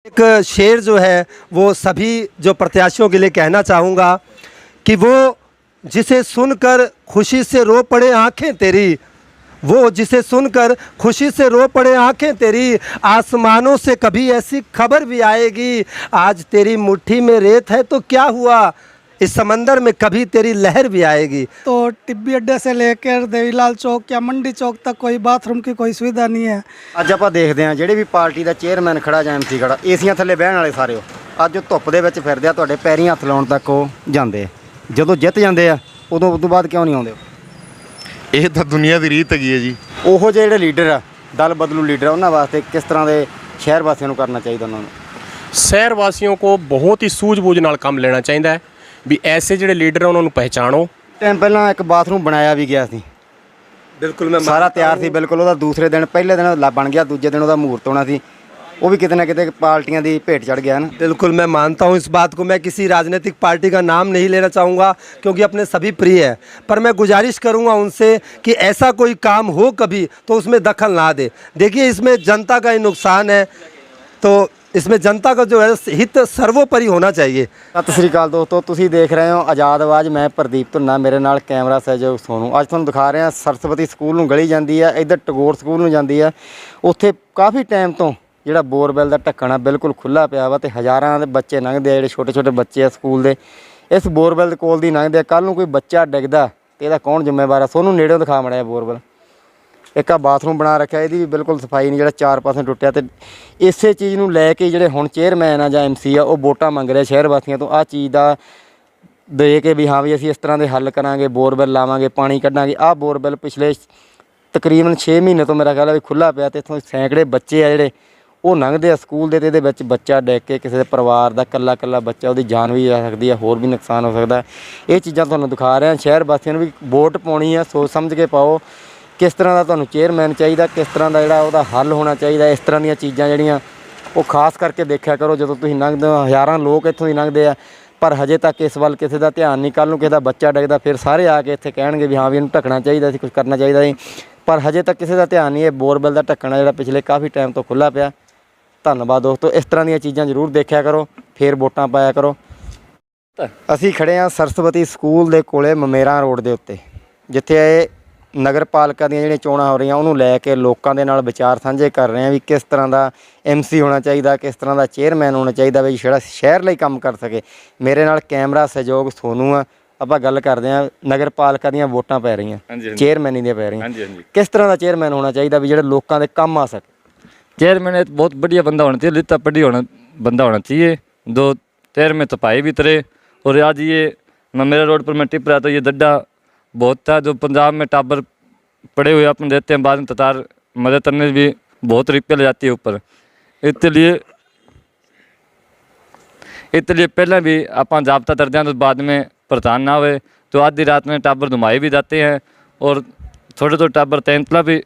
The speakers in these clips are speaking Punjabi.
एक शेर जो है वो सभी जो प्रत्याशियों के लिए कहना चाहूँगा कि वो जिसे सुनकर खुशी से रो पड़े आंखें तेरी, वो जिसे सुनकर खुशी से रो पड़े आंखें तेरी, आसमानों से कभी ऐसी खबर भी आएगी, आज तेरी मुट्ठी में रेत है तो क्या हुआ, इस समंदर में कभी तेरी लहर भी आएगी। तो टिब्बी अड्डे से लेकर देवीलाल चौक या मंडी चौक तक कोई बाथरूम की कोई सुविधा नहीं है। ਅੱਜ ਆਪਾਂ ਦੇਖਦੇ ਹਾਂ ਜਿਹੜੇ ਵੀ ਪਾਰਟੀ ਦਾ ਚੇਅਰਮੈਨ ਖੜਾ ਜਾਂ ਐਮਸੀ ਖੜਾ, ਏਸੀਆਂ ਥੱਲੇ ਬਹਿਣ ਵਾਲੇ ਸਾਰੇ ਉਹ ਅੱਜ ਉਹ ਧੁੱਪ ਦੇ ਵਿੱਚ ਫਿਰਦੇ ਆ, ਤੁਹਾਡੇ ਪੈਰੀਂ ਹੱਥ ਲਾਉਣ ਤੱਕ ਉਹ ਜਾਂਦੇ ਆ। ਜਦੋਂ ਜਿੱਤ ਜਾਂਦੇ ਆ ਉਦੋਂ ਉਸ ਤੋਂ ਬਾਅਦ ਕਿਉਂ ਨਹੀਂ ਆਉਂਦੇ? ਇਹ ਤਾਂ ਦੁਨੀਆ ਦੀ ਰੀਤ ਹੈਗੀ ਹੈ ਜੀ। ਉਹੋ ਜਿਹੇ ਜਿਹੜੇ ਲੀਡਰ ਆ, ਦਲ ਬਦਲੂ ਲੀਡਰ ਆ, ਉਹਨਾਂ ਵਾਸਤੇ ਕਿਸ ਤਰ੍ਹਾਂ ਦੇ ਸ਼ਹਿਰ ਵਾਸੀਆਂ ਨੂੰ ਕਰਨਾ ਚਾਹੀਦਾ? ਉਹਨਾਂ ਨੂੰ शहर वासियों को बहुत ही सूझबूझ नाल काम लेना चाहिए भी ऐसे ਜਿਹੜੇ ਲੀਡਰ ਉਹਨਾਂ ਨੂੰ ਪਹਿਚਾਣੋ। ਟਾਈਮ ਪਹਿਲਾਂ ਇੱਕ ਬਾਥਰੂਮ ਬਣਾਇਆ ਵੀ ਗਿਆ ਸੀ, बिल्कुल मैं ਸਾਰਾ ਤਿਆਰ ਸੀ ਬਿਲਕੁਲ। ਉਹਦਾ ਦੂਸਰੇ ਦਿਨ ਪਹਿਲੇ ਦਿਨ ਬਣ ਗਿਆ, ਦੂਜੇ ਦਿਨ ਉਹਦਾ ਮਹੂਰਤ ਹੋਣਾ ਸੀ, ਉਹ ਵੀ ਕਿਤੇ ਨਾ ਕਿਤੇ ਪਾਰਟੀਆਂ ਦੀ ਭੇਟ ਚੜ ਗਿਆ ਨਾ। बिल्कुल मैं मानता हूँ इस बात को। मैं किसी राजनीतिक पार्टी का नाम नहीं लेना चाहूँगा क्योंकि अपने सभी प्रिय है, पर मैं गुजारिश करूँगा उनसे कि ऐसा कोई काम हो कभी तो उसमें दखल ना दे। देखिए इसमें जनता का ही नुकसान है, तो इसमें जनता का जो है हित सर्वोपरि होना चाहिए। ਸਤਿ ਸ੍ਰੀ ਅਕਾਲ ਦੋਸਤੋ, ਤੁਸੀਂ ਦੇਖ ਰਹੇ ਹੋ ਆਜ਼ਾਦ ਆਵਾਜ਼। ਮੈਂ ਪ੍ਰਦੀਪ ਧੁੰਨਾ, ਮੇਰੇ ਨਾਲ ਕੈਮਰਾ ਸਹਿਯੋਗ ਸੋਨੂ। ਅੱਜ ਤੁਹਾਨੂੰ ਦਿਖਾ ਰਹੇ ਹਾਂ ਸਰਸਵਤੀ ਸਕੂਲ ਨੂੰ ਗਲੀ ਜਾਂਦੀ ਆ, ਇੱਧਰ ਟੈਗੋਰ ਸਕੂਲ ਨੂੰ ਜਾਂਦੀ ਆ। ਉੱਥੇ ਕਾਫੀ ਟਾਈਮ ਤੋਂ ਜਿਹੜਾ ਬੋਰਵੈਲ ਦਾ ਢੱਕਣ ਆ ਬਿਲਕੁਲ ਖੁੱਲ੍ਹਾ ਪਿਆ ਵਾ ਤੇ ਹਜ਼ਾਰਾਂ ਦੇ ਬੱਚੇ ਲੰਘਦੇ ਆ, ਜਿਹੜੇ ਛੋਟੇ ਛੋਟੇ ਬੱਚੇ ਆ ਸਕੂਲ ਦੇ, ਇਸ ਬੋਰਵੈਲ ਦੇ ਕੋਲ ਦੀ ਲੰਘਦੇ ਆ। ਕੱਲ੍ਹ ਨੂੰ ਕੋਈ ਬੱਚਾ ਡਿੱਗਦਾ ਤੇ ਇਹਦਾ ਕੌਣ ਜ਼ਿੰਮੇਵਾਰ ਆ? ਸੋਨੂੰ ਨੇੜਿਓਂ ਦਿਖਾ ਮੜਿਆ ਬੋਰਵੈਲ। ਇੱਕ ਆ ਬਾਥਰੂਮ ਬਣਾ ਰੱਖਿਆ, ਇਹਦੀ ਵੀ ਬਿਲਕੁਲ ਸਫਾਈ ਨਹੀਂ, ਜਿਹੜਾ 4 ਪਾਸੇ ਟੁੱਟਿਆ। ਤੇ ਇਸੇ ਚੀਜ਼ ਨੂੰ ਲੈ ਕੇ ਜਿਹੜੇ ਹੁਣ ਚੇਅਰਮੈਨ ਆ ਜਾਂ ਐਮਸੀ ਆ, ਉਹ ਵੋਟਾਂ ਮੰਗ ਰਹੇ ਸ਼ਹਿਰ ਵਾਸੀਆਂ ਤੋਂ ਆਹ ਚੀਜ਼ ਦਾ ਦੇ ਕੇ ਵੀ ਹਾਂ ਵੀ ਅਸੀਂ ਇਸ ਤਰ੍ਹਾਂ ਦੇ ਹੱਲ ਕਰਾਂਗੇ, ਬੋਰਵੈਲ ਲਾਵਾਂਗੇ, ਪਾਣੀ ਕੱਢਾਂਗੇ। ਆਹ ਬੋਰਵੈਲ ਪਿਛਲੇ ਤਕਰੀਬਨ 6 ਮਹੀਨੇ ਤੋਂ ਮੇਰਾ ਖਿਆਲ ਆ ਵੀ ਖੁੱਲ੍ਹਾ ਪਿਆ, ਤੇ ਇੱਥੋਂ ਸੈਂਕੜੇ ਬੱਚੇ ਆ ਜਿਹੜੇ ਉਹ ਲੰਘਦੇ ਆ ਸਕੂਲ ਦੇ, ਤੇ ਇਹਦੇ ਵਿੱਚ ਬੱਚਾ ਡਿੱਗ ਕੇ ਕਿਸੇ ਦੇ ਪਰਿਵਾਰ ਦਾ ਇਕੱਲਾ ਬੱਚਾ, ਉਹਦੀ ਜਾਨ ਵੀ ਜਾ ਸਕਦੀ ਆ, ਹੋਰ ਵੀ ਨੁਕਸਾਨ ਹੋ ਸਕਦਾ। ਇਹ ਚੀਜ਼ਾਂ ਤੁਹਾਨੂੰ ਦਿਖਾ ਰਹੇ ਹਾਂ। ਸ਼ਹਿਰ ਵਾਸੀਆਂ ਨੂੰ ਵੀ ਵੋਟ ਪਾਉਣੀ ਆ, ਸੋਚ ਸਮਝ ਕੇ ਪਾਓ। ਕਿਸ ਤਰ੍ਹਾਂ ਦਾ ਤੁਹਾਨੂੰ ਚੇਅਰਮੈਨ ਚਾਹੀਦਾ, ਕਿਸ ਤਰ੍ਹਾਂ ਦਾ ਜਿਹੜਾ ਉਹਦਾ ਹੱਲ ਹੋਣਾ ਚਾਹੀਦਾ। ਇਸ ਤਰ੍ਹਾਂ ਦੀਆਂ ਚੀਜ਼ਾਂ ਜਿਹੜੀਆਂ ਉਹ ਖਾਸ ਕਰਕੇ ਦੇਖਿਆ ਕਰੋ ਜਦੋਂ ਤੁਸੀਂ ਲੰਘਦੇ ਹੋ। ਹਜ਼ਾਰਾਂ ਲੋਕ ਇੱਥੋਂ ਦੀ ਲੰਘਦੇ ਆ, ਪਰ ਹਜੇ ਤੱਕ ਇਸ ਵੱਲ ਕਿਸੇ ਦਾ ਧਿਆਨ ਨਹੀਂ। ਕੱਲ੍ਹ ਨੂੰ ਕਿਸੇ ਦਾ ਬੱਚਾ ਡਿੱਗਦਾ ਫਿਰ ਸਾਰੇ ਆ ਕੇ ਇੱਥੇ ਕਹਿਣਗੇ ਵੀ ਹਾਂ ਵੀ ਇਹਨੂੰ ਢੱਕਣਾ ਚਾਹੀਦਾ ਸੀ, ਕੁਝ ਕਰਨਾ ਚਾਹੀਦਾ ਸੀ, ਪਰ ਹਜੇ ਤੱਕ ਕਿਸੇ ਦਾ ਧਿਆਨ ਨਹੀਂ। ਇਹ ਬੋਰਵੈਲ ਦਾ ਢੱਕਣਾ ਜਿਹੜਾ ਪਿਛਲੇ ਕਾਫੀ ਟਾਈਮ ਤੋਂ ਖੁੱਲ੍ਹਾ ਪਿਆ। ਧੰਨਵਾਦ ਦੋਸਤੋ। ਇਸ ਤਰ੍ਹਾਂ ਦੀਆਂ ਚੀਜ਼ਾਂ ਜ਼ਰੂਰ ਦੇਖਿਆ ਕਰੋ, ਫਿਰ ਵੋਟਾਂ ਪਾਇਆ ਕਰੋ। ਅਸੀਂ ਖੜ੍ਹੇ ਹਾਂ ਸਰਸਵਤੀ ਸਕੂਲ ਦੇ ਕੋਲੇ ਮਮੇਰਾਂ ਰੋਡ ਦੇ ਉੱਤੇ, ਜਿੱਥੇ ਇਹ ਨਗਰ ਪਾਲਿਕਾ ਦੀਆਂ ਜਿਹੜੀਆਂ ਚੋਣਾਂ ਹੋ ਰਹੀਆਂ ਉਹਨੂੰ ਲੈ ਕੇ ਲੋਕਾਂ ਦੇ ਨਾਲ ਵਿਚਾਰ ਸਾਂਝੇ ਕਰ ਰਹੇ ਹਾਂ ਵੀ ਕਿਸ ਤਰ੍ਹਾਂ ਦਾ ਐਮਸੀ ਹੋਣਾ ਚਾਹੀਦਾ, ਕਿਸ ਤਰ੍ਹਾਂ ਦਾ ਚੇਅਰਮੈਨ ਹੋਣਾ ਚਾਹੀਦਾ ਵੀ ਜਿਹੜਾ ਸ਼ਹਿਰ ਲਈ ਕੰਮ ਕਰ ਸਕੇ। ਮੇਰੇ ਨਾਲ ਕੈਮਰਾ ਸਹਿਯੋਗ ਸੋਨੂ ਆ। ਆਪਾਂ ਗੱਲ ਕਰਦੇ ਹਾਂ, ਨਗਰ ਪਾਲਿਕਾ ਦੀਆਂ ਵੋਟਾਂ ਪੈ ਰਹੀਆਂ, ਚੇਅਰਮੈਨ ਦੀਆਂ ਪੈ ਰਹੀਆਂ, ਕਿਸ ਤਰ੍ਹਾਂ ਦਾ ਚੇਅਰਮੈਨ ਹੋਣਾ ਚਾਹੀਦਾ ਵੀ ਜਿਹੜੇ ਲੋਕਾਂ ਦੇ ਕੰਮ ਆ ਸਕੇ? चेयरमैन एक बहुत बढ़िया बंदा होना चाहिए, लिता पढ़ी होना बंदा होना चाहिए, दो चेयरमैन तो पाई भी तरे। और आज ये मेरा रोड पर मैं टिप रहा तो ये गड्ढा बहुत था, जो पंजाब में टाबर पड़े हुए अपन देते हैं, बाद में ततार मदद करने भी बहुत रिपेल जाती है ऊपर। इसलिए पहले भी आप जाब्ता कर दें तो बाद में प्रधान ना हुए तो आधी रात में टाबर धुमाए भी जाते हैं, और छोटे छोटे टाबर तैंतला भी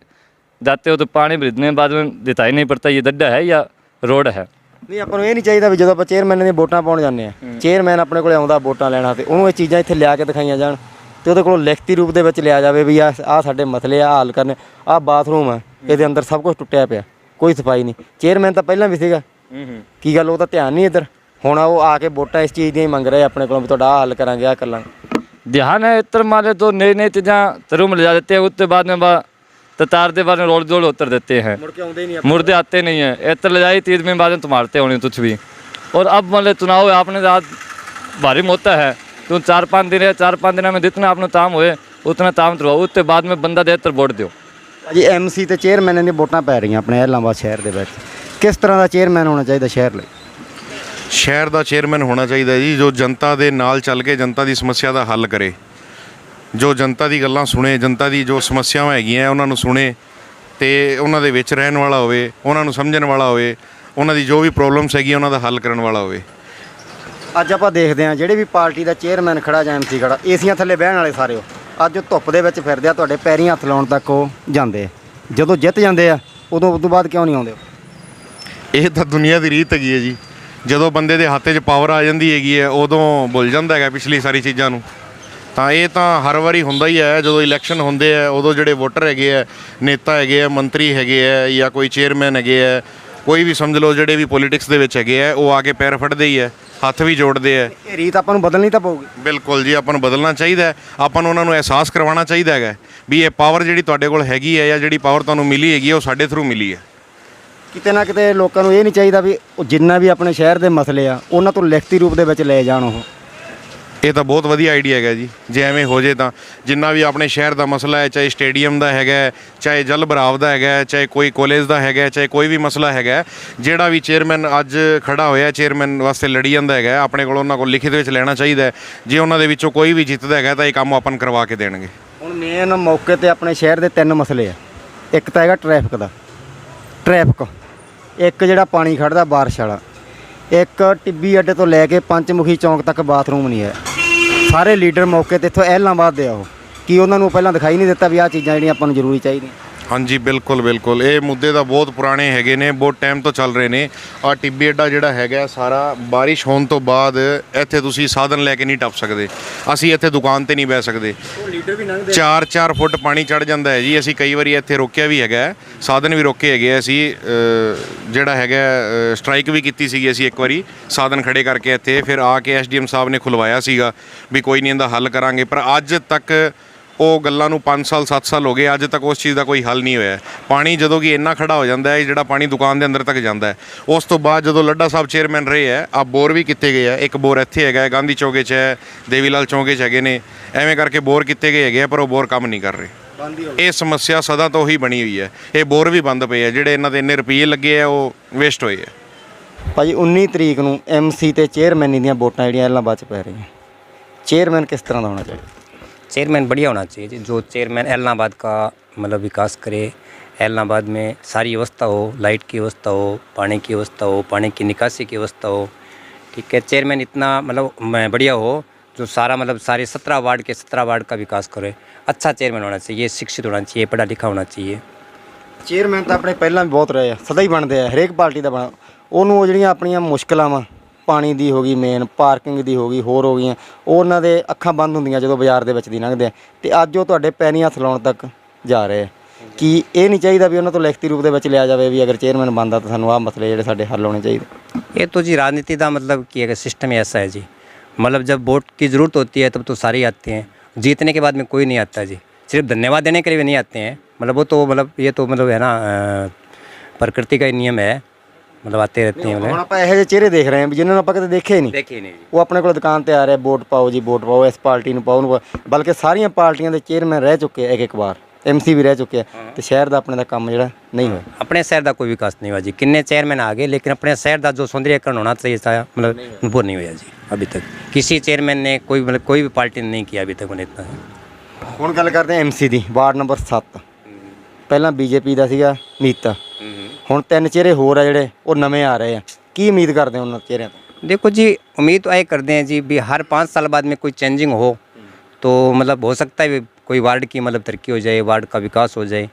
जाते हो तो पानी भरने बाद में दिखाई नहीं पड़ता ये गड्ढा है या रोड है। ਨਹੀਂ, ਆਪਾਂ ਨੂੰ ਇਹ ਨਹੀਂ ਚਾਹੀਦਾ ਵੀ ਜਦੋਂ ਆਪਾਂ ਚੇਅਰਮੈਨ ਦੀਆਂ ਵੋਟਾਂ ਪਾਉਣ ਜਾਂਦੇ ਆ, ਚੇਅਰਮੈਨ ਆਪਣੇ ਕੋਲ ਆਉਂਦਾ ਵੋਟਾਂ ਲੈਣਾ, ਤੇ ਉਹਨੂੰ ਇਹ ਚੀਜ਼ਾਂ ਇੱਥੇ ਲਿਆ ਕੇ ਦਿਖਾਈਆਂ ਜਾਣ ਤੇ ਉਹਦੇ ਕੋਲ ਲਿਖਤੀ ਰੂਪ ਦੇ ਵਿੱਚ ਲਿਆ ਜਾਵੇ ਵੀ ਆਹ ਸਾਡੇ ਮਸਲੇ ਆ, ਹੱਲ ਕਰਨੇ। ਆਹ ਬਾਥਰੂਮ ਆ, ਇਹਦੇ ਅੰਦਰ ਸਭ ਕੁਝ ਟੁੱਟਿਆ ਪਿਆ, ਕੋਈ ਸਫਾਈ ਨਹੀਂ। ਚੇਅਰਮੈਨ ਤਾਂ ਪਹਿਲਾਂ ਵੀ ਸੀਗਾ, ਕੀ ਗੱਲ ਉਹਦਾ ਧਿਆਨ ਨਹੀਂ ਇੱਧਰ? ਹੁਣ ਉਹ ਆ ਕੇ ਵੋਟਾਂ ਇਸ ਚੀਜ਼ ਦੀਆਂ ਹੀ ਮੰਗ ਰਹੇ ਆਪਣੇ ਕੋਲੋਂ ਵੀ ਤੁਹਾਡਾ ਆਹ ਹੱਲ ਕਰਾਂਗੇ, ਆਹ ਕਰ ਲਾਂਗੇ। ध्यान है इतर माले तो नई नई चीज़ा तरू में ले जा देते हैं, उसके बाद में ततार के बाद में रोड जोड़ उतर देते हैं, मुर्दे आते नहीं है। इतर ले जाई 30 दिन बाद में तुम्हारते होने कुछ भी। और अब मतलब चुनाव है, आपने आज भारी होता है तो 4-5 दिन है, 4-5 दिन में जितना आपने ताम हुए उतना ताम करवाओ, उसके बाद में बंदा दे तर वोट दो। ਜੀ ਐਮਸੀ ਤੇ ਚੇਅਰਮੈਨ ਦੀਆਂ ਵੋਟਾਂ ਪੈ ਰਹੀਆਂ ਆਪਣੇ ਇਲਾਹਾਬਾਦ ਸ਼ਹਿਰ ਦੇ ਵਿੱਚ, ਕਿਸ ਤਰ੍ਹਾਂ ਦਾ ਚੇਅਰਮੈਨ ਹੋਣਾ ਚਾਹੀਦਾ ਸ਼ਹਿਰ ਲਈ? ਸ਼ਹਿਰ ਦਾ ਚੇਅਰਮੈਨ ਹੋਣਾ ਚਾਹੀਦਾ ਜੀ ਜੋ ਜਨਤਾ ਦੇ ਨਾਲ ਚੱਲ ਕੇ ਜਨਤਾ ਦੀ ਸਮੱਸਿਆ ਦਾ ਹੱਲ ਕਰੇ, ਜੋ ਜਨਤਾ ਦੀ ਗੱਲਾਂ ਸੁਣੇ, ਜਨਤਾ ਦੀ ਜੋ ਸਮੱਸਿਆਵਾਂ ਹੈਗੀਆਂ ਉਹਨਾਂ ਨੂੰ ਸੁਣੇ ਅਤੇ ਉਹਨਾਂ ਦੇ ਵਿੱਚ ਰਹਿਣ ਵਾਲਾ ਹੋਵੇ, ਉਹਨਾਂ ਨੂੰ ਸਮਝਣ ਵਾਲਾ ਹੋਵੇ, ਉਹਨਾਂ ਦੀ ਜੋ ਵੀ ਪ੍ਰੋਬਲਮਸ ਹੈਗੀਆਂ ਉਹਨਾਂ ਦਾ ਹੱਲ ਕਰਨ ਵਾਲਾ ਹੋਵੇ। ਅੱਜ ਆਪਾਂ ਦੇਖਦੇ ਹਾਂ ਜਿਹੜੇ ਵੀ ਪਾਰਟੀ ਦਾ ਚੇਅਰਮੈਨ ਖੜਾ ਜਾਂ ਐਮਸੀ ਖੜਾ, ਏਸੀਆਂ ਥੱਲੇ ਬਹਿਣ ਵਾਲੇ ਸਾਰੇ ਉਹ ਅੱਜ ਉਹ ਧੁੱਪ ਦੇ ਵਿੱਚ ਫਿਰਦੇ ਆ, ਤੁਹਾਡੇ ਪੈਰੀਂ ਹੱਥ ਲਾਉਣ ਤੱਕ ਉਹ ਜਾਂਦੇ ਆ। ਜਦੋਂ ਜਿੱਤ ਜਾਂਦੇ ਆ ਉਦੋਂ ਉਸ ਤੋਂ ਬਾਅਦ ਕਿਉਂ ਨਹੀਂ ਆਉਂਦੇ? ਇਹ ਤਾਂ ਦੁਨੀਆ ਦੀ ਰੀਤ ਹੈਗੀ ਹੈ ਜੀ। ਜਦੋਂ ਬੰਦੇ ਦੇ ਹੱਥ 'ਚ ਪਾਵਰ ਆ ਜਾਂਦੀ ਹੈਗੀ ਹੈ ਉਦੋਂ ਭੁੱਲ ਜਾਂਦਾ ਹੈਗਾ ਪਿਛਲੀ ਸਾਰੀ ਚੀਜ਼ਾਂ ਨੂੰ। ਤਾਂ ਇਹ ਤਾਂ ਹਰ ਵਾਰੀ ਹੁੰਦਾ ਹੀ ਹੈ, ਜਦੋਂ ਇਲੈਕਸ਼ਨ ਹੁੰਦੇ ਆ ਉਦੋਂ ਜਿਹੜੇ ਵੋਟਰ ਹੈਗੇ ਆ, ਨੇਤਾ ਹੈਗੇ ਆ, ਮੰਤਰੀ ਹੈਗੇ ਆ ਜਾਂ ਕੋਈ ਚੇਅਰਮੈਨ ਹੈਗੇ ਆ, ਕੋਈ ਵੀ ਸਮਝ ਲਓ ਜਿਹੜੇ ਵੀ ਪੋਲੀਟਿਕਸ ਦੇ ਵਿੱਚ ਹੈਗੇ ਆ ਉਹ ਆ ਕੇ ਪੈਰ ਫੜਦੇ ਹੀ ਹੈ, ਹੱਥ ਵੀ ਜੋੜਦੇ ਆ। ਇਹ ਰੀਤ ਆਪਾਂ ਨੂੰ ਬਦਲਣੀ ਤਾਂ ਪਊਗੀ। ਬਿਲਕੁਲ ਜੀ, ਆਪਾਂ ਨੂੰ ਬਦਲਣਾ ਚਾਹੀਦਾ ਹੈ। ਆਪਾਂ ਨੂੰ ਉਹਨਾਂ ਨੂੰ ਅਹਿਸਾਸ ਕਰਵਾਉਣਾ ਚਾਹੀਦਾ ਹੈਗਾ ਵੀ ਇਹ ਪਾਵਰ ਜਿਹੜੀ ਤੁਹਾਡੇ ਕੋਲ ਹੈਗੀ ਹੈ ਜਾਂ ਜਿਹੜੀ ਪਾਵਰ ਤੁਹਾਨੂੰ ਮਿਲੀ ਹੈਗੀ ਹੈ ਉਹ ਸਾਡੇ ਥਰੂ ਮਿਲੀ ਹੈ। ਕਿਤੇ ਨਾ ਕਿਤੇ ਲੋਕਾਂ ਨੂੰ ਇਹ ਨਹੀਂ ਚਾਹੀਦਾ ਵੀ ਉਹ ਜਿੰਨਾ ਵੀ ਆਪਣੇ ਸ਼ਹਿਰ ਦੇ ਮਸਲੇ ਆ ਉਹਨਾਂ ਤੋਂ ਲਿਖਤੀ ਰੂਪ ਦੇ ਵਿੱਚ ਲੈ ਜਾਣ। ਉਹ ਇਹ ਤਾਂ ਬਹੁਤ ਵਧੀਆ ਆਈਡੀਆ ਹੈਗਾ ਜੀ, ਜੇ ਐਵੇਂ ਹੋ ਜੇ ਤਾਂ ਜਿੰਨਾ ਵੀ ਆਪਣੇ ਸ਼ਹਿਰ ਦਾ ਮਸਲਾ ਹੈ, ਚਾਹੇ ਸਟੇਡੀਅਮ ਦਾ ਹੈਗਾ, ਚਾਹੇ ਜਲ ਭਰਾਵ ਦਾ ਹੈਗਾ, ਚਾਹੇ ਕੋਈ ਕਾਲਜ ਦਾ ਹੈਗਾ, ਚਾਹੇ ਕੋਈ ਵੀ ਮਸਲਾ ਹੈਗਾ, ਜਿਹੜਾ ਵੀ ਚੇਅਰਮੈਨ ਅੱਜ ਖੜਾ ਹੋਇਆ ਚੇਅਰਮੈਨ ਵਾਸਤੇ ਲੜੀ ਜਾਂਦਾ ਹੈਗਾ, ਆਪਣੇ ਕੋਲ ਉਹਨਾਂ ਕੋਲ ਲਿਖਿਤ ਵਿੱਚ ਲੈਣਾ ਚਾਹੀਦਾ ਹੈ। ਜੇ ਉਹਨਾਂ ਦੇ ਵਿੱਚੋਂ ਕੋਈ ਵੀ ਜਿੱਤਦਾ ਹੈਗਾ ਤਾਂ ਇਹ ਕੰਮ ਆਪਾਂ ਕਰਵਾ ਕੇ ਦੇਣਗੇ। ਹੁਣ ਮੇਨ ਮੌਕੇ ਤੇ ਆਪਣੇ ਸ਼ਹਿਰ ਦੇ 3 ਮਸਲੇ ਆ। ਇੱਕ ਤਾਂ ਹੈਗਾ ਟ੍ਰੈਫਿਕ ਦਾ, ਟ੍ਰੈਫਿਕ, ਇੱਕ ਜਿਹੜਾ ਪਾਣੀ ਖੜਦਾ ਬਾਰਿਸ਼ ਵਾਲਾ, ਇੱਕ ਟਿੱਬੀ ਅੱਡੇ ਤੋਂ ਲੈ ਕੇ ਪੰਚਮੁਖੀ ਚੌਂਕ ਤੱਕ ਬਾਥਰੂਮ ਨਹੀਂ ਹੈ। ਸਾਰੇ ਲੀਡਰ ਮੌਕੇ ਤੇ ਇੱਥੋਂ ਐਲਾਹਾਬਾਦ ਦੇ ਆਓ ਕਿ ਉਹਨਾਂ ਨੂੰ ਪਹਿਲਾਂ ਦਿਖਾਈ ਨਹੀਂ ਦਿੱਤਾ ਵੀ ਆਹ ਚੀਜ਼ਾਂ ਜਿਹੜੀਆਂ ਆਪਾਂ ਨੂੰ ਜ਼ਰੂਰੀ ਚਾਹੀਦੀਆਂ। ਹਾਂਜੀ ਬਿਲਕੁਲ ਬਿਲਕੁਲ, ਇਹ ਮੁੱਦੇ ਤਾਂ ਬਹੁਤ ਪੁਰਾਣੇ ਹੈਗੇ ਨੇ, ਬਹੁਤ ਟਾਈਮ ਤੋਂ ਚੱਲ ਰਹੇ ਨੇ। ਆਹ ਟਿੱਬੀ ਅੱਡਾ ਜਿਹੜਾ ਹੈਗਾ ਸਾਰਾ ਬਾਰਿਸ਼ ਹੋਣ ਤੋਂ ਬਾਅਦ ਇੱਥੇ ਤੁਸੀਂ ਸਾਧਨ ਲੈ ਕੇ ਨਹੀਂ ਟੱਪ ਸਕਦੇ, ਅਸੀਂ ਇੱਥੇ ਦੁਕਾਨ ਤੇ ਨਹੀਂ ਬਹਿ ਸਕਦੇ। 4-4 ਫੁੱਟ ਪਾਣੀ ਚੜ ਜਾਂਦਾ ਹੈ ਜੀ। ਅਸੀਂ ਕਈ ਵਾਰੀ ਇੱਥੇ ਰੋਕਿਆ ਵੀ ਹੈਗਾ, ਸਾਧਨ ਵੀ ਰੋਕੇ ਹੈਗੇ, ਅਸੀਂ ਜਿਹੜਾ ਹੈਗਾ ਸਟ੍ਰਾਈਕ ਵੀ ਕੀਤੀ ਸੀਗੀ ਅਸੀਂ ਇੱਕ ਵਾਰੀ ਸਾਧਨ ਖੜੇ ਕਰਕੇ ਇੱਥੇ, ਫਿਰ ਆ ਕੇ ਐਸਡੀਐਮ ਸਾਹਿਬ ਨੇ ਖੁਲਵਾਇਆ ਸੀਗਾ ਵੀ ਕੋਈ ਨਹੀਂ ਇਹਦਾ ਹੱਲ ਕਰਾਂਗੇ। ਪਰ ਅੱਜ ਤੱਕ ਉਹ ਗੱਲਾਂ ਨੂੰ 5 ਸਾਲ 7 ਸਾਲ ਹੋ ਗਏ, ਅੱਜ ਤੱਕ ਉਸ ਚੀਜ਼ ਦਾ ਕੋਈ ਹੱਲ ਨਹੀਂ ਹੋਇਆ। ਪਾਣੀ ਜਦੋਂ ਕਿ ਇੰਨਾ ਖੜਾ ਹੋ ਜਾਂਦਾ ਹੈ, ਜਿਹੜਾ ਪਾਣੀ ਦੁਕਾਨ ਦੇ ਅੰਦਰ ਤੱਕ ਜਾਂਦਾ ਹੈ। ਉਸ ਤੋਂ ਬਾਅਦ ਜਦੋਂ ਲੱਡਾ ਸਾਹਿਬ ਚੇਅਰਮੈਨ ਰਹੇ ਹੈ, ਆ ਬੋਰ ਵੀ ਕੀਤੇ ਗਏ ਆ। ਇੱਕ ਬੋਰ ਇੱਥੇ ਹੈਗਾ, ਗਾਂਧੀ ਚੌਕੇ 'ਚ ਹੈ, ਦੇਵੀਲਾਲ ਚੌਂਕੇ 'ਚ ਹੈਗੇ ਨੇ, ਐਵੇਂ ਕਰਕੇ ਬੋਰ ਕੀਤੇ ਗਏ ਹੈਗੇ ਆ, ਪਰ ਉਹ ਬੋਰ ਕੰਮ ਨਹੀਂ ਕਰ ਰਹੇ। ਇਹ ਸਮੱਸਿਆ ਸਦਾ ਤੋਂ ਹੀ ਬਣੀ ਹੋਈ ਹੈ। ਇਹ ਬੋਰ ਵੀ ਬੰਦ ਪਏ ਆ, ਜਿਹੜੇ ਇਹਨਾਂ ਦੇ ਇੰਨੇ ਰੁਪਏ ਲੱਗੇ ਆ ਉਹ ਵੇਸਟ ਹੋਏ ਆ। ਭਾਜੀ 19 ਤਰੀਕ ਨੂੰ ਐਮਸੀ ਤੇ ਚੇਅਰਮੈਨੀ ਦੀਆਂ ਵੋਟਾਂ ਜਿਹੜੀਆਂ ਐਲਾਹਾਬਾਦ 'ਚ ਪੈ ਰਹੀਆਂ, ਚੇਅਰਮੈਨ ਕਿਸ ਤਰ੍ਹਾਂ ਦਾ ਹੋਣਾ ਚਾਹੀਦਾ? चेयरमैन बढ़िया होना चाहिए जी। जो चेयरमैन एलनाबाद का मतलब विकास करे, एलनाबाद में सारी व्यवस्था हो, लाइट की व्यवस्था हो, पानी की व्यवस्था हो, पानी की निकासी की व्यवस्था हो, ठीक है। चेयरमैन इतना मतलब बढ़िया हो जो सारा मतलब सारे 17 वार्ड के 17 वार्ड का विकास करे। अच्छा चेयरमैन होना चाहिए, शिक्षित होना चाहिए, पढ़ा लिखा होना चाहिए। ਚੇਅਰਮੈਨ ਤਾਂ ਆਪਣੇ ਪਹਿਲਾਂ ਵੀ ਬਹੁਤ ਰਹੇ ਆ, ਸਦਾ ਹੀ ਬਣਦੇ ਆ, ਹਰੇਕ ਪਾਰਟੀ ਦਾ ਬਣਾ। ਉਹਨੂੰ ਉਹ ਜਿਹੜੀਆਂ ਆਪਣੀਆਂ ਮੁਸ਼ਕਲਾਂ ਵਾ, ਪਾਣੀ ਦੀ ਹੋ ਗਈ ਮੇਨ, ਪਾਰਕਿੰਗ ਦੀ ਹੋ ਗਈ, ਹੋਰ ਹੋ ਗਈਆਂ, ਉਹ ਉਹਨਾਂ ਦੇ ਅੱਖਾਂ ਬੰਦ ਹੁੰਦੀਆਂ ਜਦੋਂ ਬਾਜ਼ਾਰ ਦੇ ਵਿੱਚ ਦੀ ਲੰਘਦੇ ਆ, ਅਤੇ ਅੱਜ ਉਹ ਤੁਹਾਡੇ ਪੈਰੀਂ ਹੱਥ ਲਾਉਣ ਤੱਕ ਜਾ ਰਹੇ ਆ। ਕਿ ਇਹ ਨਹੀਂ ਚਾਹੀਦਾ ਵੀ ਉਹਨਾਂ ਤੋਂ ਲਿਖਤੀ ਰੂਪ ਦੇ ਵਿੱਚ ਲਿਆ ਜਾਵੇ ਵੀ ਅਗਰ ਚੇਅਰਮੈਨ ਬਣਦਾ ਤਾਂ ਸਾਨੂੰ ਆਹ ਮਸਲੇ ਜਿਹੜੇ ਸਾਡੇ ਹੱਲ होने चाहिए? ये तो जी राजनीति का मतलब कि अगर सिस्टम ही ऐसा है जी, मतलब जब वोट की ज़रूरत होती है तब तो सारे ही आते हैं, जीतने के बाद में कोई नहीं आता जी। सिर्फ धन्यवाद देने के लिए भी नहीं आते हैं, मतलब वो तो मतलब ये तो मतलब है ना प्रकृति का ही नियम है, मतलब आते रहते हैं। ਹੁਣ ਆਪਾਂ ਇਹੋ ਜਿਹੇ ਚਿਹਰੇ ਦੇਖ ਰਹੇ ਹਾਂ ਵੀ ਜਿਨ੍ਹਾਂ ਨੂੰ ਆਪਾਂ ਕਦੇ ਦੇਖੇ ਹੀ ਨਹੀਂ। देखिए नहीं जी, ਉਹ ਆਪਣੇ ਕੋਲ ਦੁਕਾਨ ਤੇ ਆ ਰਿਹਾ, ਵੋਟ ਪਾਓ ਜੀ, ਵੋਟ ਪਾਓ, ਇਸ ਪਾਰਟੀ ਨੂੰ ਪਾਓ, ਉਹਨੂੰ ਪਾਓ। ਬਲਕਿ ਸਾਰੀਆਂ ਪਾਰਟੀਆਂ ਦੇ ਚੇਅਰਮੈਨ ਰਹਿ ਚੁੱਕੇ ਆ, ਇੱਕ ਵਾਰ ਐਮਸੀ ਵੀ ਰਹਿ ਚੁੱਕੇ ਆ, ਤੇ ਸ਼ਹਿਰ ਦਾ ਆਪਣੇ ਦਾ ਕੰਮ ਜਿਹੜਾ नहीं ਹੋਇਆ। अपने शहर का कोई विकास नहीं हुआ जी। किन्ने चेयरमैन आ गए लेकिन अपने शहर का जो सौंदर्यकरण होना चाहिए था मतलब वो नहीं हुआ जी अभी तक। किसी चेयरमैन ने कोई मतलब कोई भी पार्टी ने नहीं किया अभी तक उन्हें इतना। ਹੁਣ ਗੱਲ ਕਰਦੇ ਹਾਂ ਐਮਸੀ ਦੀ, ਵਾਰਡ ਨੰਬਰ 7 ਪਹਿਲਾਂ ਬੀਜੇਪੀ ਦਾ ਸੀਗਾ ਨੀਤਾ, ਹੁਣ 3 ਚਿਹਰੇ ਹੋਰ ਆ ਜਿਹੜੇ ਉਹ ਨਵੇਂ ਆ ਰਹੇ ਆ। ਕੀ ਉਮੀਦ ਕਰਦੇ ਹੋ ਉਹਨਾਂ ਚਿਹਰਿਆਂ ਤੋਂ? देखो जी, उम्मीद तो ये करते हैं जी भी हर 5 साल बाद में कोई चेंजिंग हो तो मतलब हो सकता है कोई वार्ड की मतलब तरक्की हो जाए, वार्ड का विकास हो जाए,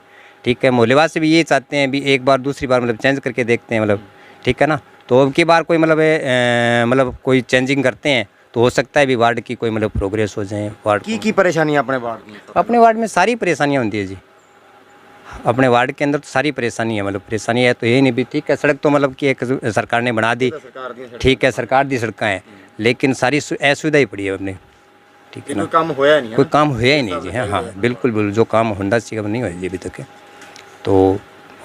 ठीक है। मोहल्लेवासी भी ये चाहते हैं भी एक बार दूसरी बार मतलब चेंज करके देखते हैं, मतलब ठीक है ना। तो अब की बार कोई मतलब कोई चेंजिंग करते हैं तो हो सकता है भी वार्ड की कोई मतलब प्रोग्रेस हो जाए। वार्ड ਕੀ परेशानी ਆਪਣੇ वार्ड ਦੀ? अपने वार्ड में सारी परेशानियाँ होती है जी, अपने वार्ड के अंदर तो सारी परेशानी है। मतलब परेशानी है तो यही नहीं भी, ठीक है। सड़क तो मतलब कि एक सरकार ने बना दी, ठीक है, सरकार दी सड़कें हैं, लेकिन सारी असुविधा ही पड़ी है अपने, ठीक है ना। ਕੋਈ ਕੰਮ ਹੋਇਆ ਨਹੀਂ? कोई काम हुआ ही नहीं जी। हाँ बिल्कुल बिल्कुल, जो काम होना चाहिए वो नहीं हुआ जी अभी तक। तो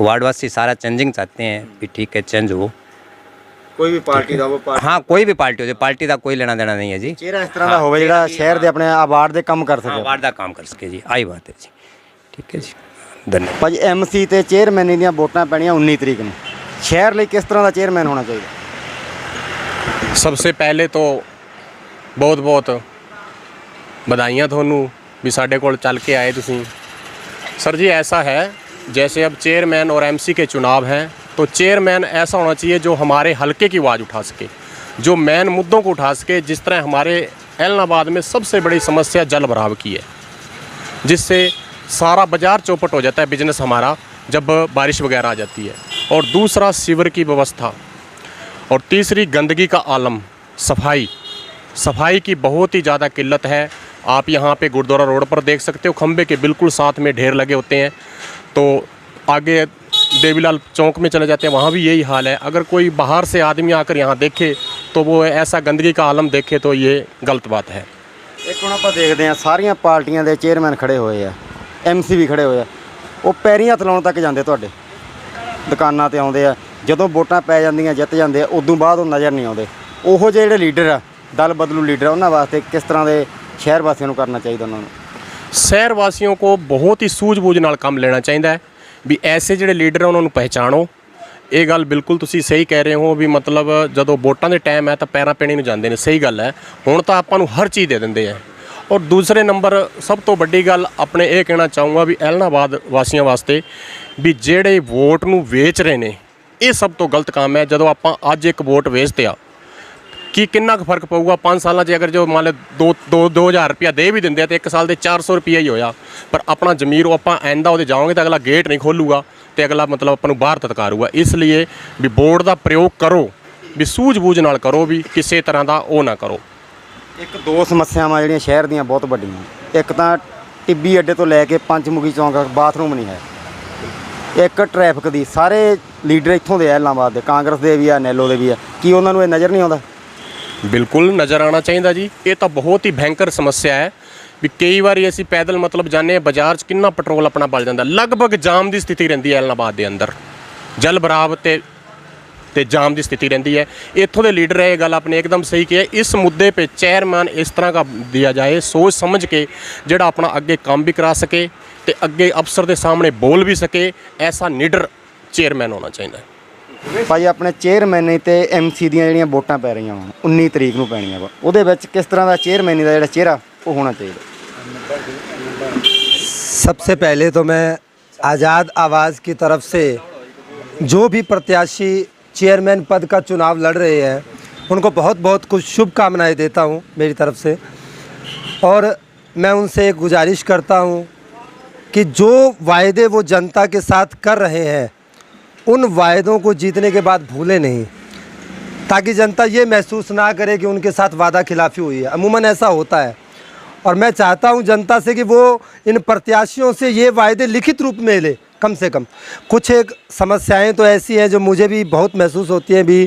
वार्डवासी सारा चेंजिंग चाहते हैं भी, ठीक है, चेंज हो। ਕੋਈ ਵੀ ਪਾਰਟੀ ਦਾ ਉਹ हाँ कोई भी पार्टी हो जाए, पार्टी का कोई लेना देना नहीं है जी। ਚਿਹਰਾ ਇਸ ਤਰ੍ਹਾਂ ਦਾ ਹੋਵੇ ਜਿਹੜਾ ਸ਼ਹਿਰ ਦੇ ਆਪਣੇ ਆਵਾਰਡ ਦੇ ਕੰਮ ਕਰ हाँ ਸਕੇ। वार्ड का काम कर सके जी, आई बात है जी, ठीक है जी, धन्यवाद। ਭਾਜੀ ਐਮਸੀ ਤੇ ਚੇਅਰਮੈਨੀ ਦੀਆਂ ਵੋਟਾਂ ਪੈਣੀਆਂ 19 ਤਰੀਕ ਨੂੰ, ਸ਼ਹਿਰ ਲਈ ਕਿਸ ਤਰ੍ਹਾਂ ਦਾ ਚੇਅਰਮੈਨ ਹੋਣਾ ਚਾਹੀਦਾ? सबसे पहले तो बहुत बहुत बधाइयाँ ਤੁਹਾਨੂੰ भी साढ़े कोल चल के आए तुसी। सर जी ऐसा है जैसे अब चेयरमैन और एमसी के चुनाव हैं तो चेयरमैन ऐसा होना चाहिए जो हमारे हलके की आवाज़ उठा सके, जो मेन मुद्दों को उठा सके। जिस तरह हमारे एलनाबाद में सबसे बड़ी समस्या जल भराव की है, जिससे सारा बाज़ार चौपट हो जाता है बिजनेस हमारा जब बारिश वगैरह आ जाती है। और दूसरा सीवर की व्यवस्था, और तीसरी गंदगी का आलम, सफाई की बहुत ही ज़्यादा किल्लत है। आप यहाँ पे गुरुद्वारा रोड पर देख सकते हो, खंबे के बिल्कुल साथ में ढेर लगे होते हैं। तो आगे देवीलाल चौक में चले जाते हैं, वहाँ भी यही हाल है। अगर कोई बाहर से आदमी आकर यहाँ देखे तो वो ऐसा गंदगी का आलम देखे तो ये गलत बात है। ਇੱਕ ਹੁਣ ਆਪਾਂ ਦੇਖਦੇ ਹਾਂ ਸਾਰੀਆਂ ਪਾਰਟੀਆਂ ਦੇ ਚੇਅਰਮੈਨ ਖੜੇ ਹੋਏ ਆ, ਐਮਸੀ ਵੀ ਖੜੇ ਹੋਏ ਆ, ਉਹ ਪੈਰੀਂ ਹੱਥ ਲਾਉਣ ਤੱਕ ਜਾਂਦੇ ਤੁਹਾਡੇ, ਦੁਕਾਨਾਂ ਤੇ ਆਉਂਦੇ ਆ, ਜਦੋਂ ਵੋਟਾਂ ਪੈ ਜਾਂਦੀਆਂ ਜਿੱਤ ਜਾਂਦੇ ਆ, ਉਦੋਂ ਬਾਅਦ ਉਹ ਨਜ਼ਰ ਨਹੀਂ ਆਉਂਦੇ। ਉਹੋ ਜਿਹੇ ਜਿਹੜੇ ਲੀਡਰ ਆ, ਦਲ ਬਦਲੂ ਲੀਡਰ, ਉਹਨਾਂ ਵਾਸਤੇ ਕਿਸ ਤਰ੍ਹਾਂ ਦੇ ਸ਼ਹਿਰ ਵਾਸੀਆਂ ਨੂੰ ਕਰਨਾ ਚਾਹੀਦਾ ਉਹਨਾਂ ਨੂੰ? शहर वासियों को बहुत ही सूझबूझ नाल काम लेना चाहिए भी ऐसे ਜਿਹੜੇ ਲੀਡਰ ਉਹਨਾਂ ਨੂੰ ਪਹਿਚਾਣੋ। ਇਹ ਗੱਲ ਬਿਲਕੁਲ ਤੁਸੀਂ ਸਹੀ ਕਹਿ ਰਹੇ ਹੋ ਵੀ ਮਤਲਬ ਜਦੋਂ ਵੋਟਾਂ ਦੇ ਟਾਈਮ ਹੈ ਤਾਂ ਪੈਰਾਂ ਪੈਣੀ ਨੂੰ ਜਾਂਦੇ ਨੇ, ਸਹੀ ਗੱਲ ਹੈ। ਹੁਣ ਤਾਂ ਆਪਾਂ ਨੂੰ ਹਰ ਚੀਜ਼ ਦੇ ਦਿੰਦੇ ਆ। ਔਰ ਦੂਸਰੇ ਨੰਬਰ ਸਭ ਤੋਂ ਵੱਡੀ ਗੱਲ ਆਪਣੇ ਇਹ ਕਹਿਣਾ ਚਾਹੂੰਗਾ ਵੀ ਐਲਨਾਬਾਦ ਵਾਸੀਆਂ ਵਾਸਤੇ ਵੀ ਜਿਹੜੇ ਵੋਟ ਨੂੰ ਵੇਚ ਰਹੇ ਨੇ, ਇਹ ਸਭ ਤੋਂ ਗਲਤ ਕੰਮ ਹੈ। ਜਦੋਂ ਆਪਾਂ ਅੱਜ ਇੱਕ ਵੋਟ ਵੇਚਦੇ ਆ ਕਿ ਕਿੰਨਾ ਕੁ ਫਰਕ ਪਊਗਾ 5 ਸਾਲਾਂ 'ਚ? ਅਗਰ ਜੋ ਮੰਨ ਲਓ 2000 ਰੁਪਇਆ ਦੇ ਵੀ ਦਿੰਦੇ ਆ ਤਾਂ 1 ਸਾਲ ਦੇ 400 ਰੁਪਇਆ ਹੀ ਹੋਇਆ। ਪਰ ਆਪਣਾ ਜ਼ਮੀਰ ਉਹ ਆਪਾਂ ਆਇੰਦਾ ਉਹਦੇ ਜਾਓਗੇ ਤਾਂ ਅਗਲਾ ਗੇਟ ਨਹੀਂ ਖੋਲੂਗਾ ਤੇ ਅਗਲਾ ਮਤਲਬ ਆਪਾਂ ਨੂੰ ਬਾਹਰ ਤਤਕਾਰੂਗਾ। ਇਸ ਲਈ ਵੀ ਵੋਟ ਦਾ ਪ੍ਰਯੋਗ ਕਰੋ, ਵੀ ਸੂਝ-ਬੂਝ ਨਾਲ ਕਰੋ, ਵੀ ਕਿਸੇ ਤਰ੍ਹਾਂ ਦਾ ਉਹ ਨਾ ਕਰੋ। ਇੱਕ ਦੋ ਸਮੱਸਿਆਵਾਂ ਜਿਹੜੀਆਂ ਸ਼ਹਿਰ ਦੀਆਂ ਬਹੁਤ ਵੱਡੀਆਂ, ਇੱਕ ਤਾਂ ਟਿੱਬੀ ਅੱਡੇ ਤੋਂ ਲੈ ਕੇ ਪੰਚਮੁਖੀ ਚੌਂਕ ਤੱਕ ਬਾਥਰੂਮ ਨਹੀਂ ਹੈ। ਇੱਕ ਟ੍ਰੈਫਿਕ ਦੀ, ਸਾਰੇ ਲੀਡਰ ਇੱਥੋਂ ਦੇ ਆ, ਐਲਾਹਾਬਾਦ ਦੇ, ਕਾਂਗਰਸ ਦੇ ਵੀ ਆ, ਨੈਲੋ ਦੇ ਵੀ ਆ, ਕੀ ਉਹਨਾਂ ਨੂੰ ਇਹ ਨਜ਼ਰ ਨਹੀਂ ਆਉਂਦਾ? ਬਿਲਕੁਲ ਨਜ਼ਰ ਆਉਣਾ ਚਾਹੀਦਾ ਜੀ। ਇਹ ਤਾਂ ਬਹੁਤ ਹੀ ਭयंकर ਸਮੱਸਿਆ ਹੈ ਵੀ ਕਈ ਵਾਰੀ ਅਸੀਂ ਪੈਦਲ ਮਤਲਬ ਜਾਂਦੇ ਹਾਂ ਬਾਜ਼ਾਰ 'ਚ, ਕਿੰਨਾ ਪੈਟਰੋਲ ਆਪਣਾ ਬਲ ਜਾਂਦਾ, ਲਗਭਗ ਜਾਮ ਦੀ ਸਥਿਤੀ ਰਹਿੰਦੀ ਹੈ ਐਲਨਾਬਾਦ ਦੇ ਅੰਦਰ, ਜਲ ਭਰਾਵ ਤੇ ਜਾਮ ਦੀ ਸਥਿਤੀ ਰਹਿੰਦੀ ਹੈ। ਇੱਥੋਂ ਦੇ ਲੀਡਰ ਇਹ ਗੱਲ ਆਪਨੇ ਇੱਕਦਮ ਸਹੀ ਕਿਹਾ, ਇਸ ਮੁੱਦੇ पे चेयरमैन इस तरह का दिया जाए, सोच समझ के ਜਿਹੜਾ ਆਪਣਾ ਅੱਗੇ ਕੰਮ ਵੀ ਕਰਾ ਸਕੇ ਤੇ ਅੱਗੇ ਅਫਸਰ ਦੇ ਸਾਹਮਣੇ ਬੋਲ ਵੀ ਸਕੇ, ਐਸਾ ਨੀਡਰ ਚੇਅਰਮੈਨ ਹੋਣਾ ਚਾਹੀਦਾ ਹੈ। ਭਾਈ ਆਪਣੇ ਚੇਅਰਮੈਨੀ ਤੇ ਐਮਸੀ ਦੀਆਂ ਜਿਹੜੀਆਂ ਵੋਟਾਂ ਪੈ ਰਹੀਆਂ ਹੁਣ 19 ਤਰੀਕ ਨੂੰ ਪੈਣੀਆਂ ਵਾ, ਉਹਦੇ ਵਿੱਚ ਕਿਸ ਤਰ੍ਹਾਂ ਦਾ ਚੇਅਰਮੈਨੀ ਦਾ ਜਿਹੜਾ ਚਿਹਰਾ ਉਹ ਹੋਣਾ ਚਾਹੀਦਾ? सबसे पहले तो मैं आज़ाद आवाज़ की तरफ से जो भी प्रत्याशी चेयरमैन पद का चुनाव लड़ रहे हैं उनको बहुत बहुत कुछ शुभकामनाएं देता हूं मेरी तरफ से। और मैं उनसे एक गुजारिश करता हूं कि जो वायदे वो जनता के साथ कर रहे हैं उन वायदों को जीतने के बाद भूलें नहीं, ताकि जनता ये महसूस ना करे कि उनके साथ वादा खिलाफ़ी हुई है। अमूमन ऐसा होता है और मैं चाहता हूं जनता से कि वो इन प्रत्याशियों से ये वायदे लिखित रूप में ले, कम से कम। कुछ एक समस्याएं तो ऐसी हैं जो मुझे भी बहुत महसूस होती हैं भी,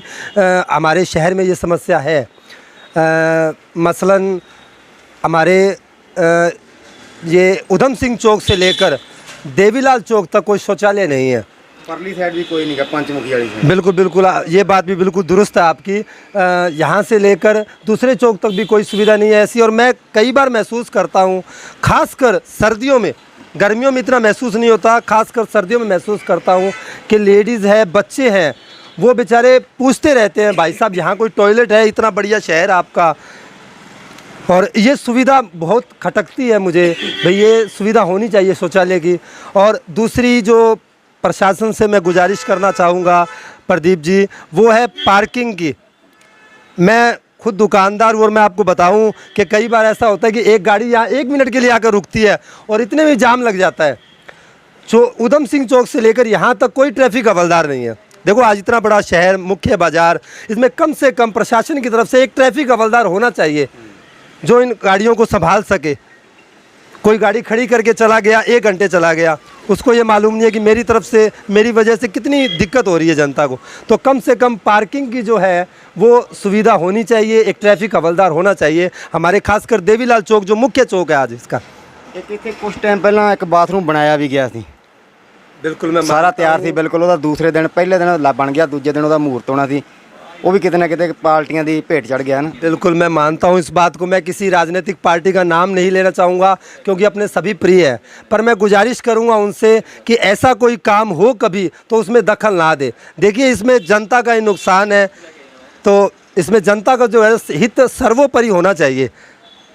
हमारे शहर में ये समस्या है। मसलन हमारे ये उधम सिंह चौक से लेकर देवीलाल चौक तक कोई शौचालय नहीं है। परली साइड भी कोई नहीं है, पंचमुखी वाली साइड। बिल्कुल बिल्कुल, ये बात भी बिल्कुल दुरुस्त है आपकी। यहाँ से लेकर दूसरे चौक तक भी कोई सुविधा नहीं है ऐसी। और मैं कई बार महसूस करता हूँ, खासकर सर्दियों में, गर्मियों में इतना महसूस नहीं होता, खासकर सर्दियों में महसूस करता हूँ कि लेडीज़ है, बच्चे हैं, वो बेचारे पूछते रहते हैं भाई साहब यहाँ कोई टॉयलेट है? इतना बढ़िया शहर आपका। और ये सुविधा बहुत खटकती है मुझे, भाई ये सुविधा होनी चाहिए शौचालय की। और दूसरी जो प्रशासन से मैं गुजारिश करना चाहूँगा प्रदीप जी, वो है पार्किंग की। मैं खुद दुकानदार हूँ और मैं आपको बताऊँ कि कई बार ऐसा होता है कि एक गाड़ी यहाँ 1 मिनट के लिए आकर रुकती है और इतने में जाम लग जाता है। जो उधम सिंह चौक से लेकर यहाँ तक कोई ट्रैफिक हवलदार नहीं है। देखो आज इतना बड़ा शहर, मुख्य बाज़ार, इसमें कम से कम प्रशासन की तरफ से एक ट्रैफिक हवलदार होना चाहिए जो इन गाड़ियों को संभाल सके। कोई गाड़ी खड़ी करके चला गया, 1 घंटे चला गया, उसको ये मालूम नहीं है कि मेरी तरफ से, मेरी वजह से कितनी दिक्कत हो रही है जनता को। तो कम से कम पार्किंग की जो है वो सुविधा होनी चाहिए, एक ट्रैफिक हवलदार होना चाहिए हमारे, खासकर देवीलाल चौक जो मुख्य चौक है आज इसका। एक इतने कुछ टाइम पहला एक बाथरूम बनाया भी गया थी, बिल्कुल मैं सारा तैयार थी, बिल्कुल ਉਹਦਾ दूसरे दिन, पहले दिन बन गया, दूसरे दिन ਉਹਦਾ ਮਹੂਰਤ ਹੋਣਾ ਸੀ, वो भी कितने ना कितने पार्टियां दी भेंट चढ़ गया ना। बिल्कुल मैं मानता हूँ इस बात को। मैं किसी राजनीतिक पार्टी का नाम नहीं लेना चाहूँगा क्योंकि अपने सभी प्रिय है, पर मैं गुजारिश करूँगा उनसे कि ऐसा कोई काम हो कभी तो उसमें दखल ना दे। देखिए इसमें जनता का ही नुकसान है, तो इसमें जनता का जो है हित सर्वोपरि होना चाहिए।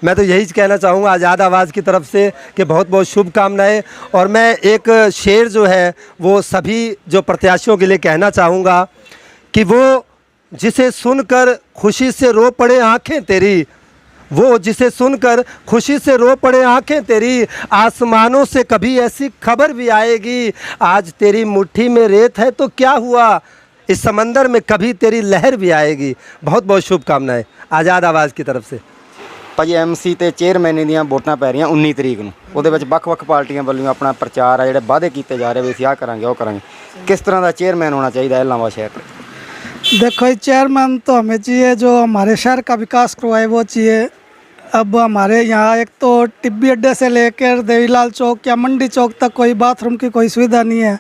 मैं तो यही कहना चाहूँगा आज़ाद आवाज़ की तरफ से कि बहुत बहुत शुभकामनाएं। और मैं एक शेर जो है वो सभी जो प्रत्याशियों के लिए कहना चाहूँगा कि वो जिसे सुनकर खुशी से रो पड़े आँखें तेरी, वो जिसे सुनकर खुशी से रो पड़े आँखें तेरी, आसमानों से कभी ऐसी खबर भी आएगी, आज तेरी मुट्ठी में रेत है तो क्या हुआ, इस समंदर में कभी तेरी लहर भी आएगी। बहुत बहुत शुभकामनाएं आज़ाद आवाज़ की तरफ से। ਭਾਜੀ ਐਮਸੀ ਤੇ ਚੇਅਰਮੈਨ ਦੀਆਂ ਵੋਟਾਂ ਪੈ ਰਹੀਆਂ 19 ਤਰੀਕ ਨੂੰ, ਉਹਦੇ ਵਿੱਚ ਵੱਖ-ਵੱਖ ਪਾਰਟੀਆਂ ਵੱਲੋਂ ਆਪਣਾ ਪ੍ਰਚਾਰ ਆ, ਜਿਹੜੇ ਵਾਅਦੇ ਕੀਤੇ ਜਾ ਰਹੇ ਵੀ ਅਸੀਂ ਆਹ ਕਰਾਂਗੇ ਉਹ ਕਰਾਂਗੇ, किस तरह का चेयरमैन होना चाहिए इलाहाबाद शहर में? देखो ये चेयरमैन तो हमें चाहिए जो हमारे शहर का विकास करवाए, वो चाहिए। अब हमारे यहाँ एक तो टिब्बी अड्डे से लेकर देवीलाल चौक या मंडी चौक तक कोई बाथरूम की कोई सुविधा नहीं है।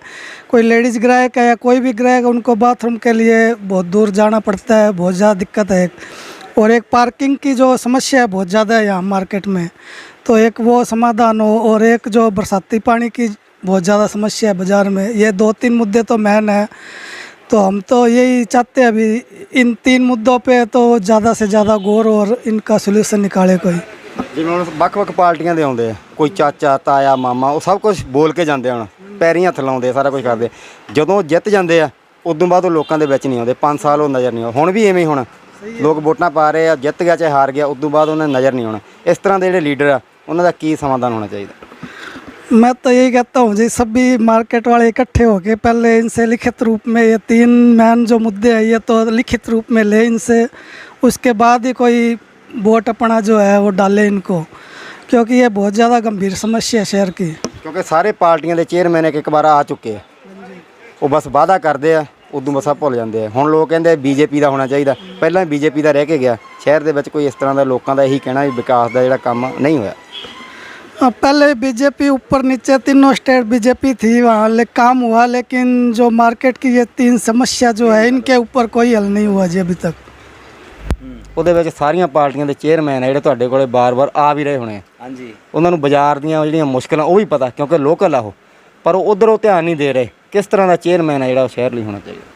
कोई लेडीज़ ग्राहक है या कोई भी ग्राहक, उनको बाथरूम के लिए बहुत दूर जाना पड़ता है, बहुत ज़्यादा दिक्कत है। और एक पार्किंग की जो समस्या है बहुत ज़्यादा है यहाँ मार्केट में, तो एक वो समाधान हो। और एक जो बरसाती पानी की बहुत ज़्यादा समस्या है बाज़ार में। ये 2-3 मुद्दे तो मेन है। तो हम तो यही चाहते हैं अभी इन 3 मुद्दों पे तो ज़्यादा से ज़्यादा गौर और इनका सोल्यूशन निकाले कोई। ਜਿਵੇਂ ਹੁਣ ਵੱਖ-ਵੱਖ ਪਾਰਟੀਆਂ ਦੇ ਆਉਂਦੇ ਆ, ਕੋਈ ਚਾਚਾ ਤਾਇਆ ਮਾਮਾ, ਉਹ ਸਭ ਕੁਝ ਬੋਲ ਕੇ ਜਾਂਦੇ ਹੁਣ, ਪੈਰੀਂ ਹੱਥ ਲਾਉਂਦੇ, ਸਾਰਾ ਕੁਝ ਕਰਦੇ। ਜਦੋਂ ਜਿੱਤ ਜਾਂਦੇ ਆ ਉਦੋਂ ਬਾਅਦ ਉਹ ਲੋਕਾਂ ਦੇ ਵਿੱਚ ਨਹੀਂ ਆਉਂਦੇ, 5 ਸਾਲ ਉਹ ਨਜ਼ਰ ਨਹੀਂ ਆਉਂਦੇ। ਹੁਣ ਵੀ ਐਵੇਂ ਹੀ ਹੁਣ ਲੋਕ ਵੋਟਾਂ ਪਾ ਰਹੇ ਆ, ਜਿੱਤ ਗਿਆ ਚਾਹੇ ਹਾਰ ਗਿਆ, ਉਦੋਂ ਬਾਅਦ ਉਹਨਾਂ ਨੂੰ ਨਜ਼ਰ ਨਹੀਂ ਆਉਣਾ। ਇਸ ਤਰ੍ਹਾਂ ਦੇ ਜਿਹੜੇ ਲੀਡਰ ਆ ਉਹਨਾਂ ਦਾ ਕੀ ਸਮਾਧਾਨ ਹੋਣਾ ਚਾਹੀਦਾ? मैं तो यही कहता हूँ जी, सभी मार्केट वाले इकट्ठे होके पहले इनसे लिखित रूप में ये 3 मेन जो मुद्दे हैं ये तो लिखित रूप में ले इनसे, उसके बाद ही कोई वोट अपना जो है वो डाले इनको, क्योंकि ये बहुत ज़्यादा गंभीर समस्या है शहर की। ਕਿਉਂਕਿ ਸਾਰੇ ਪਾਰਟੀਆਂ ਦੇ ਚੇਅਰਮੈਨ ਇੱਕ ਵਾਰ ਆ ਚੁੱਕੇ ਆ, ਉਹ ਬਸ ਵਾਅਦਾ ਕਰਦੇ ਆ, ਉਦੋਂ ਬਸ ਆ ਭੁੱਲ ਜਾਂਦੇ ਆ। ਹੁਣ ਲੋਕ ਕਹਿੰਦੇ ਬੀਜੇਪੀ ਦਾ ਹੋਣਾ ਚਾਹੀਦਾ, ਪਹਿਲਾਂ ਬੀਜੇਪੀ ਦਾ ਰਹਿ ਕੇ ਗਿਆ ਸ਼ਹਿਰ ਦੇ ਵਿੱਚ। ਕੋਈ ਇਸ ਤਰ੍ਹਾਂ ਦਾ ਲੋਕਾਂ ਦਾ ਇਹੀ ਕਹਿਣਾ ਵੀ ਵਿਕਾਸ ਦਾ ਜਿਹੜਾ ਕੰਮ ਨਹੀਂ ਹੋਇਆ। पहले बीजेपी ऊपर नीचे तीनों स्टेट बीजेपी थी, वहाँ काम हुआ, लेकिन जो मार्केट की ये 3 समस्या जो है इनके ऊपर कोई हल नहीं हुआ जी अभी तक। ਉਹਦੇ ਵਿੱਚ ਸਾਰੀਆਂ ਪਾਰਟੀਆਂ ਦੇ ਚੇਅਰਮੈਨ ਆ ਜਿਹੜੇ ਤੁਹਾਡੇ ਕੋਲੇ ਬਾਰ-ਬਾਰ ਆ ਵੀ ਰਹੇ ਹੋਣੇ ਆ। ਹਾਂਜੀ, ਉਹਨਾਂ ਨੂੰ ਬਾਜ਼ਾਰ ਦੀਆਂ ਜਿਹੜੀਆਂ ਮੁਸ਼ਕਲਾਂ ਉਹ ਵੀ ਪਤਾ, ਕਿਉਂਕਿ ਲੋਕਲ ਆ ਉਹ, ਪਰ ਉਹ ਉਧਰੋਂ ਧਿਆਨ ਨਹੀਂ ਦੇ ਰਹੇ। ਕਿਸ ਤਰ੍ਹਾਂ ਦਾ ਚੇਅਰਮੈਨ ਆ ਜਿਹੜਾ ਉਹ ਸ਼ਹਿਰ ਲਈ ਹੋਣਾ ਚਾਹੀਦਾ?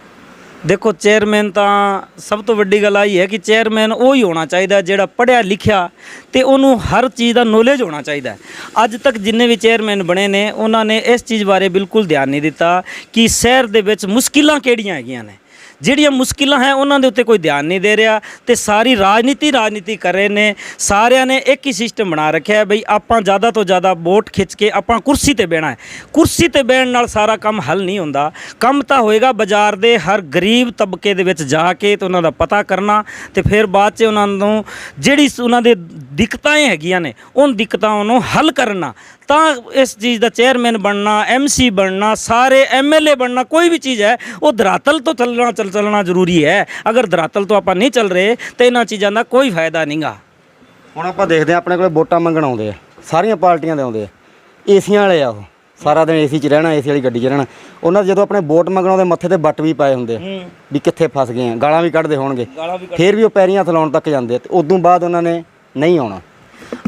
ਦੇਖੋ ਚੇਅਰਮੈਨ ਤਾਂ ਸਭ ਤੋਂ ਵੱਡੀ ਗੱਲ ਆਹੀ ਹੈ ਕਿ ਚੇਅਰਮੈਨ ਉਹ ਹੀ ਹੋਣਾ ਚਾਹੀਦਾ ਜਿਹੜਾ ਪੜ੍ਹਿਆ ਲਿਖਿਆ ਤੇ ਉਹਨੂੰ ਹਰ ਚੀਜ਼ ਦਾ ਨੌਲੇਜ ਹੋਣਾ ਚਾਹੀਦਾ। ਅੱਜ ਤੱਕ ਜਿੰਨੇ ਵੀ ਚੇਅਰਮੈਨ ਬਣੇ ਨੇ ਉਹਨਾਂ ਨੇ ਇਸ ਚੀਜ਼ ਬਾਰੇ ਬਿਲਕੁਲ ਧਿਆਨ ਨਹੀਂ ਦਿੱਤਾ ਕਿ ਸ਼ਹਿਰ ਦੇ ਵਿੱਚ ਮੁਸ਼ਕਿਲਾਂ ਕਿਹੜੀਆਂ ਹੈਗੀਆਂ ਨੇ। ਜਿਹੜੀਆਂ ਮੁਸ਼ਕਿਲਾਂ ਹੈ ਉਹਨਾਂ ਦੇ ਉੱਤੇ ਕੋਈ ਧਿਆਨ ਨਹੀਂ ਦੇ ਰਿਹਾ ਤੇ ਸਾਰੀ ਰਾਜਨੀਤੀ ਕਰ ਰਹੇ ਨੇ। ਸਾਰਿਆਂ ਨੇ ਇੱਕ ਹੀ ਸਿਸਟਮ ਬਣਾ ਰੱਖਿਆ ਬਈ ਆਪਾਂ ਜ਼ਿਆਦਾ ਤੋਂ ਜ਼ਿਆਦਾ ਵੋਟ ਖਿੱਚ ਕੇ ਆਪਾਂ ਕੁਰਸੀ ਤੇ ਬਹਿਣਾ ਹੈ। ਕੁਰਸੀ ਤੇ ਬਹਿਣ ਨਾਲ ਸਾਰਾ ਕੰਮ ਹੱਲ ਨਹੀਂ ਹੁੰਦਾ। ਕੰਮ ਤਾਂ ਹੋਏਗਾ ਬਾਜ਼ਾਰ ਦੇ ਹਰ ਗਰੀਬ ਤਬਕੇ ਦੇ ਵਿੱਚ ਜਾ ਕੇ ਤੇ ਉਹਨਾਂ ਦਾ ਪਤਾ ਕਰਨਾ ਤੇ ਫਿਰ ਬਾਅਦ 'ਚ ਉਹਨਾਂ ਨੂੰ ਜਿਹੜੀ ਉਹਨਾਂ ਦੇ ਦਿੱਕਤਾਂ ਹੈਗੀਆਂ ਨੇ ਉਹਨਾਂ ਦਿੱਕਤਾਂ ਨੂੰ ਹੱਲ ਕਰਨਾ। ਤਾਂ ਇਸ ਚੀਜ਼ ਦਾ ਚੇਅਰਮੈਨ ਬਣਨਾ, MC ਬਣਨਾ, ਸਾਰੇ MLA ਬਣਨਾ, ਕੋਈ ਵੀ ਚੀਜ਼ ਹੈ ਉਹ ਧਰਾਤਲ ਤੋਂ ਚੱਲਣਾ ਜ਼ਰੂਰੀ ਹੈ। ਅਗਰ ਧਰਾਤਲ ਤੋਂ ਆਪਾਂ ਨਹੀਂ ਚੱਲ ਰਹੇ ਤਾਂ ਇਹਨਾਂ ਚੀਜ਼ਾਂ ਦਾ ਕੋਈ ਫਾਇਦਾ ਨਹੀਂਗਾ। ਹੁਣ ਆਪਾਂ ਦੇਖਦੇ ਹਾਂ ਆਪਣੇ ਕੋਲ ਵੋਟਾਂ ਮੰਗਣ ਆਉਂਦੇ ਆ, ਸਾਰੀਆਂ ਪਾਰਟੀਆਂ ਦੇ ਆਉਂਦੇ ਆ, ਏਸੀਆਂ ਵਾਲੇ ਆ, ਉਹ ਸਾਰਾ ਦਿਨ ਏਸੀ 'ਚ ਰਹਿਣਾ, ਏਸੀ ਵਾਲੀ ਗੱਡੀ 'ਚ ਰਹਿਣਾ। ਉਹਨਾਂ ਜਦੋਂ ਆਪਣੇ ਵੋਟ ਮੰਗਣ ਆਉਂਦੇ ਮੱਥੇ ਤੇ ਬੱਟ ਵੀ ਪਾਏ ਹੁੰਦੇ ਆ ਵੀ ਕਿੱਥੇ ਫਸ ਗਏ ਆ, ਗਾਲਾਂ ਵੀ ਕੱਢਦੇ ਹੋਣਗੇ, ਫਿਰ ਵੀ ਉਹ ਪੈਰੀਂ ਹੱਥ ਲਾਉਣ ਤੱਕ ਜਾਂਦੇ ਆ ਤੇ ਉਦੋਂ ਬਾਅਦ ਉਹਨਾਂ ਨੇ ਨਹੀਂ ਆਉਣਾ।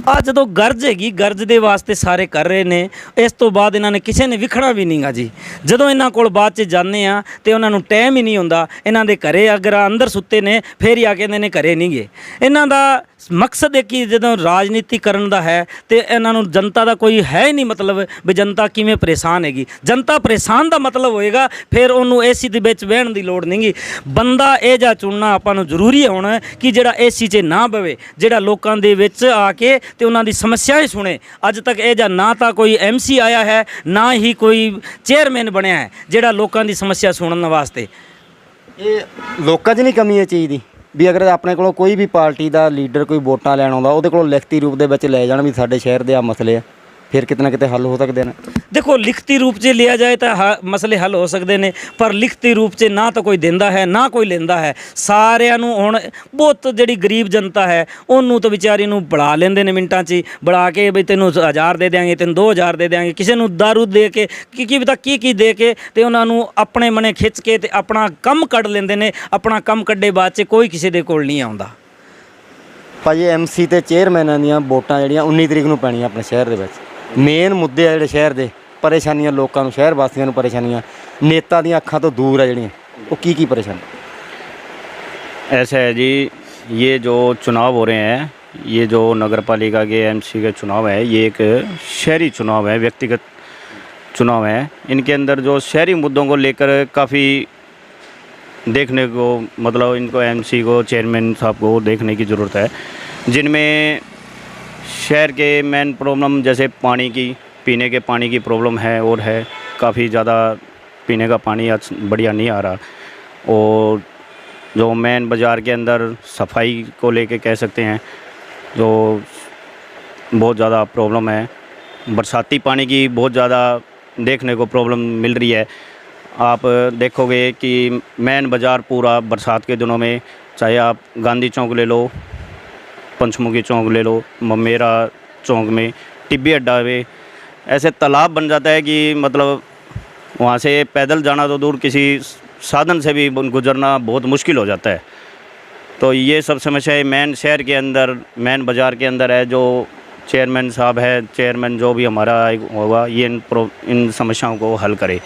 ਆ ਜਦੋਂ ਗਰਜ ਹੈਗੀ, ਗਰਜ ਦੇ ਵਾਸਤੇ ਸਾਰੇ ਕਰ ਰਹੇ ਨੇ। ਇਸ ਤੋਂ ਬਾਅਦ ਇਹਨਾਂ ਨੇ ਕਿਸੇ ਨੇ ਵਿਖਣਾ ਵੀ ਨਹੀਂਗਾ ਜੀ। ਜਦੋਂ ਇਹਨਾਂ ਕੋਲ ਬਾਅਦ 'ਚ ਜਾਂਦੇ ਆ ਤੇ ਉਹਨਾਂ ਨੂੰ ਟਾਈਮ ਹੀ ਨਹੀਂ ਹੁੰਦਾ। ਇਹਨਾਂ ਦੇ ਘਰੇ ਅਗਰ ਅੰਦਰ ਸੁੱਤੇ ਨੇ ਫਿਰ ਹੀ ਆ ਕੇ ਇਹਨਾਂ ਨੇ ਘਰੇ ਨਹੀਂ ਗਏ। ਇਹਨਾਂ ਦਾ ਮਕਸਦ ਹੈ ਕਿ ਜਦੋਂ ਰਾਜਨੀਤੀ ਕਰਨ ਦਾ ਹੈ ਤੇ ਇਹਨਾਂ ਨੂੰ ਜਨਤਾ ਦਾ ਕੋਈ ਹੈ ਹੀ ਨਹੀਂ ਮਤਲਬ ਵੀ ਜਨਤਾ ਕਿਵੇਂ ਪਰੇਸ਼ਾਨ ਹੈਗੀ। ਜਨਤਾ ਪਰੇਸ਼ਾਨ ਦਾ ਮਤਲਬ ਹੋਏਗਾ ਫਿਰ ਉਹਨੂੰ ਏਸੀ ਦੇ ਵਿੱਚ ਬਹਿਣ ਦੀ ਲੋੜ ਨਹੀਂਗੀ। ਬੰਦਾ ਇਹ ਜਿਹਾ ਚੁਣਨਾ ਆਪਾਂ ਨੂੰ ਜ਼ਰੂਰੀ ਹੋਣਾ ਕਿ ਜਿਹੜਾ ਏਸੀ 'ਚ ਨਾ ਬਵੇ, ਜਿਹੜਾ ਲੋਕਾਂ ਦੇ ਵਿੱਚ ਆ ਕੇ ਤੇ ਉਹਨਾਂ ਦੀ ਸਮੱਸਿਆएं ਸੁਣੇ। ਅੱਜ ਤੱਕ ਇਹ ਜਿਹਾ ਨਾ ਤਾਂ ਕੋਈ MC ਆਇਆ ਹੈ ਨਾ ਹੀ ਕੋਈ ਚੇਅਰਮੈਨ ਬਣਿਆ ਹੈ ਜਿਹੜਾ ਲੋਕਾਂ ਦੀ ਸਮੱਸਿਆ ਸੁਣਨ ਵਾਸਤੇ। ਇਹ ਲੋਕਾਂ 'ਚ ਨਹੀਂ ਕਮੀ ਇਹ ਚੀਜ਼ ਦੀ ਵੀ ਅਗਰ ਆਪਣੇ ਕੋਲੋਂ ਕੋਈ ਵੀ ਪਾਰਟੀ ਦਾ ਲੀਡਰ ਕੋਈ ਵੋਟਾਂ ਲੈਣ ਆਉਂਦਾ ਉਹਦੇ ਕੋਲੋਂ ਲਿਖਤੀ ਰੂਪ ਦੇ ਵਿੱਚ ਲੈ ਜਾਣ ਵੀ ਸਾਡੇ ਸ਼ਹਿਰ ਦੇ ਆ ਮਸਲੇ ਆ, ਫਿਰ ਕਿਤੇ ਨਾ ਕਿਤੇ ਹੱਲ ਹੋ ਸਕਦੇ ਨੇ। ਦੇਖੋ ਲਿਖਤੀ ਰੂਪ 'ਚ ਲਿਆ ਜਾਏ ਤਾਂ ਮਸਲੇ ਹੱਲ ਹੋ ਸਕਦੇ ਨੇ, ਪਰ ਲਿਖਤੀ ਰੂਪ 'ਚ ਨਾ ਤਾਂ ਕੋਈ ਦਿੰਦਾ ਹੈ ਨਾ ਕੋਈ ਲੈਂਦਾ ਹੈ। ਸਾਰਿਆਂ ਨੂੰ ਹੁਣ ਬਹੁਤ ਜਿਹੜੀ ਗਰੀਬ ਜਨਤਾ ਹੈ ਉਹਨੂੰ ਤਾਂ ਵਿਚਾਰੀ ਨੂੰ ਬੁਲਾ ਲੈਂਦੇ ਨੇ ਮਿੰਟਾਂ 'ਚ ਬੁਲਾ ਕੇ ਬਈ ਤੈਨੂੰ 1000 ਦੇ ਦਿਆਂਗੇ, ਤੈਨੂੰ 2000 ਦੇ ਦਿਆਂਗੇ, ਕਿਸੇ ਨੂੰ ਦਾਰੂ ਦੇ ਕੇ ਕੀ ਪਤਾ ਕੀ ਦੇ ਕੇ ਤੇ ਉਹਨਾਂ ਨੂੰ ਆਪਣੇ ਮਨੇ ਖਿੱਚ ਕੇ ਤੇ ਆਪਣਾ ਕੰਮ ਕੱਢ ਲੈਂਦੇ ਨੇ। ਆਪਣਾ ਕੰਮ ਕੱਢੇ ਬਾਅਦ 'ਚ ਕੋਈ ਕਿਸੇ ਦੇ ਕੋਲ ਨਹੀਂ ਆਉਂਦਾ। ਭਾਜੀ MC ਤੇ ਚੇਅਰਮੈਨਾਂ ਦੀਆਂ ਵੋਟਾਂ ਜਿਹੜੀਆਂ 19 ਤਰੀਕ ਨੂੰ ਪੈਣੀਆਂ ਆਪਣੇ ਸ਼ਹਿਰ ਦੇ ਵਿੱਚ। ਮੇਨ ਮੁੱਦੇ ਆ ਜਿਹੜੇ ਸ਼ਹਿਰ ਦੇ, ਪਰੇਸ਼ਾਨੀਆਂ ਲੋਕਾਂ ਨੂੰ, ਸ਼ਹਿਰ ਵਾਸੀਆਂ ਨੂੰ ਪਰੇਸ਼ਾਨੀਆਂ, ਨੇਤਾ ਦੀਆਂ ਅੱਖਾਂ ਤੋਂ ਦੂਰ ਆ ਜਿਹੜੀਆਂ, ਉਹ ਕੀ ਪਰੇਸ਼ਾਨੀ? ऐसा है जी, ये जो चुनाव हो रहे हैं, ये जो नगर पालिका के MC के चुनाव है, ये एक शहरी चुनाव है, व्यक्तिगत चुनाव है। इनके अंदर जो शहरी मुद्दों को लेकर काफ़ी देखने को, मतलब इनको MC को, चेयरमैन साहब को देखने की ज़रूरत है, जिनमें शहर के मेन प्रॉब्लम जैसे पानी की, पीने के पानी की प्रॉब्लम है और है काफ़ी ज़्यादा। पीने का पानी आज बढ़िया नहीं आ रहा। और जो मेन बाज़ार के अंदर सफाई को लेके कह सकते हैं जो बहुत ज़्यादा प्रॉब्लम है। बरसाती पानी की बहुत ज़्यादा देखने को प्रॉब्लम मिल रही है। आप देखोगे कि मेन बाज़ार पूरा बरसात के दिनों में, चाहे आप गांधी चौक ले लो, पंचमुखी चौक ले लो, ममेरा चौक में, टिब्बी अड्डा में ऐसे तालाब बन जाता है कि मतलब वहाँ से पैदल जाना तो दूर, किसी साधन से भी गुजरना बहुत मुश्किल हो जाता है। तो ये सब समस्याएं मेन शहर के अंदर, मेन बाज़ार के अंदर है। जो चेयरमैन साहब है, चेयरमैन जो भी हमारा होगा, ये इन समस्याओं को हल करे।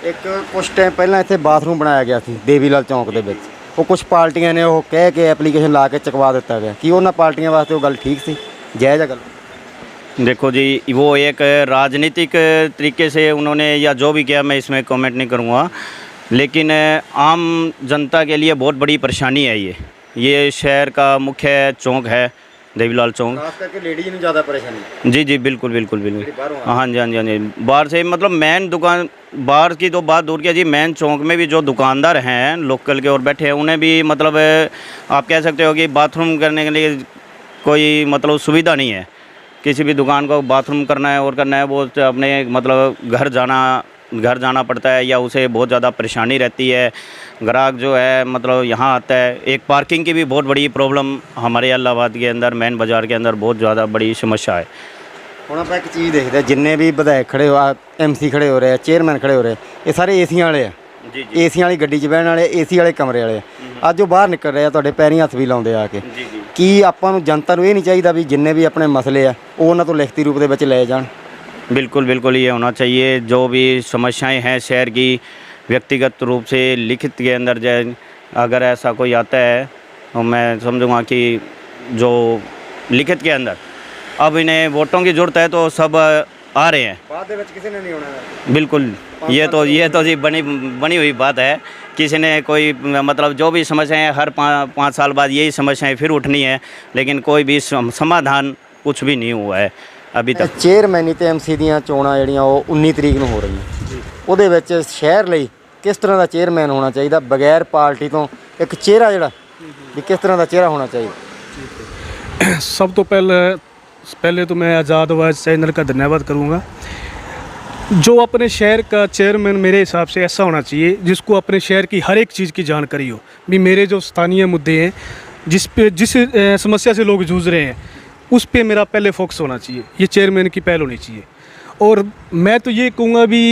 एक कुछ टाइम पहला इतने बाथरूम बनाया गया थी देवीलाल चौक के विच, वो कुछ पार्टियां ने वो कह के एप्लीकेशन ला के चकवा दिता गया कि उन्होंने पार्टियां वास्ते वो गल ठीक सी, जायज़ है गल? देखो जी, वो एक राजनीतिक तरीके से उन्होंने या जो भी किया, मैं इसमें कमेंट नहीं करूँगा, लेकिन आम जनता के लिए बहुत बड़ी परेशानी है। ये शहर का मुख्य चौक है देवीलाल चौक, खास करके लेडीज ने ज़्यादा परेशानी। जी जी बिल्कुल बिल्कुल बिल्कुल। हाँ जी हाँ जी हाँ जी। बाहर से मतलब मेन दुकान, बाहर की तो बात दूर किया जी, मेन चौक में भी जो दुकानदार हैं लोकल के और बैठे हैं, उन्हें भी मतलब आप कह सकते हो कि बाथरूम करने के लिए कोई मतलब सुविधा नहीं है। किसी भी दुकान को बाथरूम करना है और करना है, वो अपने मतलब घर जाना पड़ता है, या उसे बहुत ज़्यादा परेशानी रहती है। ग्राहक जो है मतलब यहाँ आता है। एक पार्किंग की भी बहुत बड़ी प्रॉब्लम हमारे इलाहाबाद के अंदर, मेन बाज़ार के अंदर बहुत ज़्यादा बड़ी समस्या है। ਹੁਣ ਆਪਾਂ ਇੱਕ ਚੀਜ਼ ਦੇਖਦੇ ਜਿੰਨੇ ਵੀ ਵਿਧਾਇਕ ਖੜੇ ਹੋ, ਐਮਸੀ ਖੜੇ ਹੋ ਰਹੇ, ਚੇਅਰਮੈਨ ਖੜੇ ਹੋ ਰਹੇ, ਇਹ ਸਾਰੇ ਏਸੀਆਂ ਵਾਲੇ ਆ। ਜੀ ਏਸੀਆਂ ਵਾਲੀ ਗੱਡੀ 'ਚ ਬਹਿਣ ਵਾਲੇ, ਏਸੀ ਵਾਲੇ ਕਮਰੇ ਵਾਲੇ ਆ। ਅੱਜ ਉਹ ਬਾਹਰ ਨਿਕਲ ਰਹੇ ਆ, ਤੁਹਾਡੇ ਪੈਰੀਂ ਹੱਥ ਵੀ ਲਾਉਂਦੇ ਆ ਕੇ। ਕੀ ਆਪਾਂ ਨੂੰ ਜਨਤਾ ਨੂੰ ਇਹ ਨਹੀਂ ਚਾਹੀਦਾ ਵੀ ਜਿੰਨੇ ਵੀ ਆਪਣੇ ਮਸਲੇ ਆ ਉਹ ਉਹਨਾਂ ਤੋਂ ਲਿਖਤੀ रूप ਦੇ ਵਿੱਚ ਲਏ ਜਾਣ? बिल्कुल बिल्कुल, ये होना चाहिए। जो भी समस्याएं हैं शहर की, व्यक्तिगत रूप से लिखित के अंदर जाए। अगर ऐसा कोई आता है तो मैं समझूंगा कि जो लिखित के अंदर, अब इन्हें वोटों की ज़रूरत है तो सब आ रहे हैं। ਬਾਅਦ ਦੇ ਵਿੱਚ ਕਿਸੇ ਨੇ ਨਹੀਂ ਆਉਣਾ। बिल्कुल, ये तो जी बनी हुई बात है। किसी ने कोई मतलब जो भी समस्याएं हर 5 साल बाद यही समस्याएं फिर उठनी है, लेकिन कोई भी समाधान कुछ भी नहीं हुआ है अभी तक। ਚੇਅਰਮੈਨੀ ਤੇ ਐਮਸੀ ਦੀਆਂ ਚੋਣਾਂ ਜਿਹੜੀਆਂ ਉਹ 19 ਤਰੀਕ ਨੂੰ ਹੋ ਰਹੀਆਂ, ਉਹਦੇ ਵਿੱਚ ਸ਼ਹਿਰ ਲਈ ਕਿਸ ਤਰ੍ਹਾਂ ਦਾ ਚੇਅਰਮੈਨ ਹੋਣਾ ਚਾਹੀਦਾ ਬਗੈਰ ਪਾਰਟੀ ਤੋਂ? ਇੱਕ ਚਿਹਰਾ ਜਿਹੜਾ ਵੀ ਕਿਸ ਤਰ੍ਹਾਂ ਦਾ ਚਿਹਰਾ ਹੋਣਾ ਚਾਹੀਦਾ? सब तो पहले तो मैं आज़ाद आवाज़ चैनल का धन्यवाद करूँगा। जो अपने शहर का चेयरमैन मेरे हिसाब से ऐसा होना चाहिए जिसको अपने शहर की हर एक चीज़ की जानकारी हो। भी मेरे जो स्थानीय मुद्दे हैं, जिस समस्या से लोग जूझ रहे हैं, उस पे मेरा पहले फोकस होना चाहिए। ये चेयरमैन की पहल होनी चाहिए। और मैं तो ये कहूँगा भी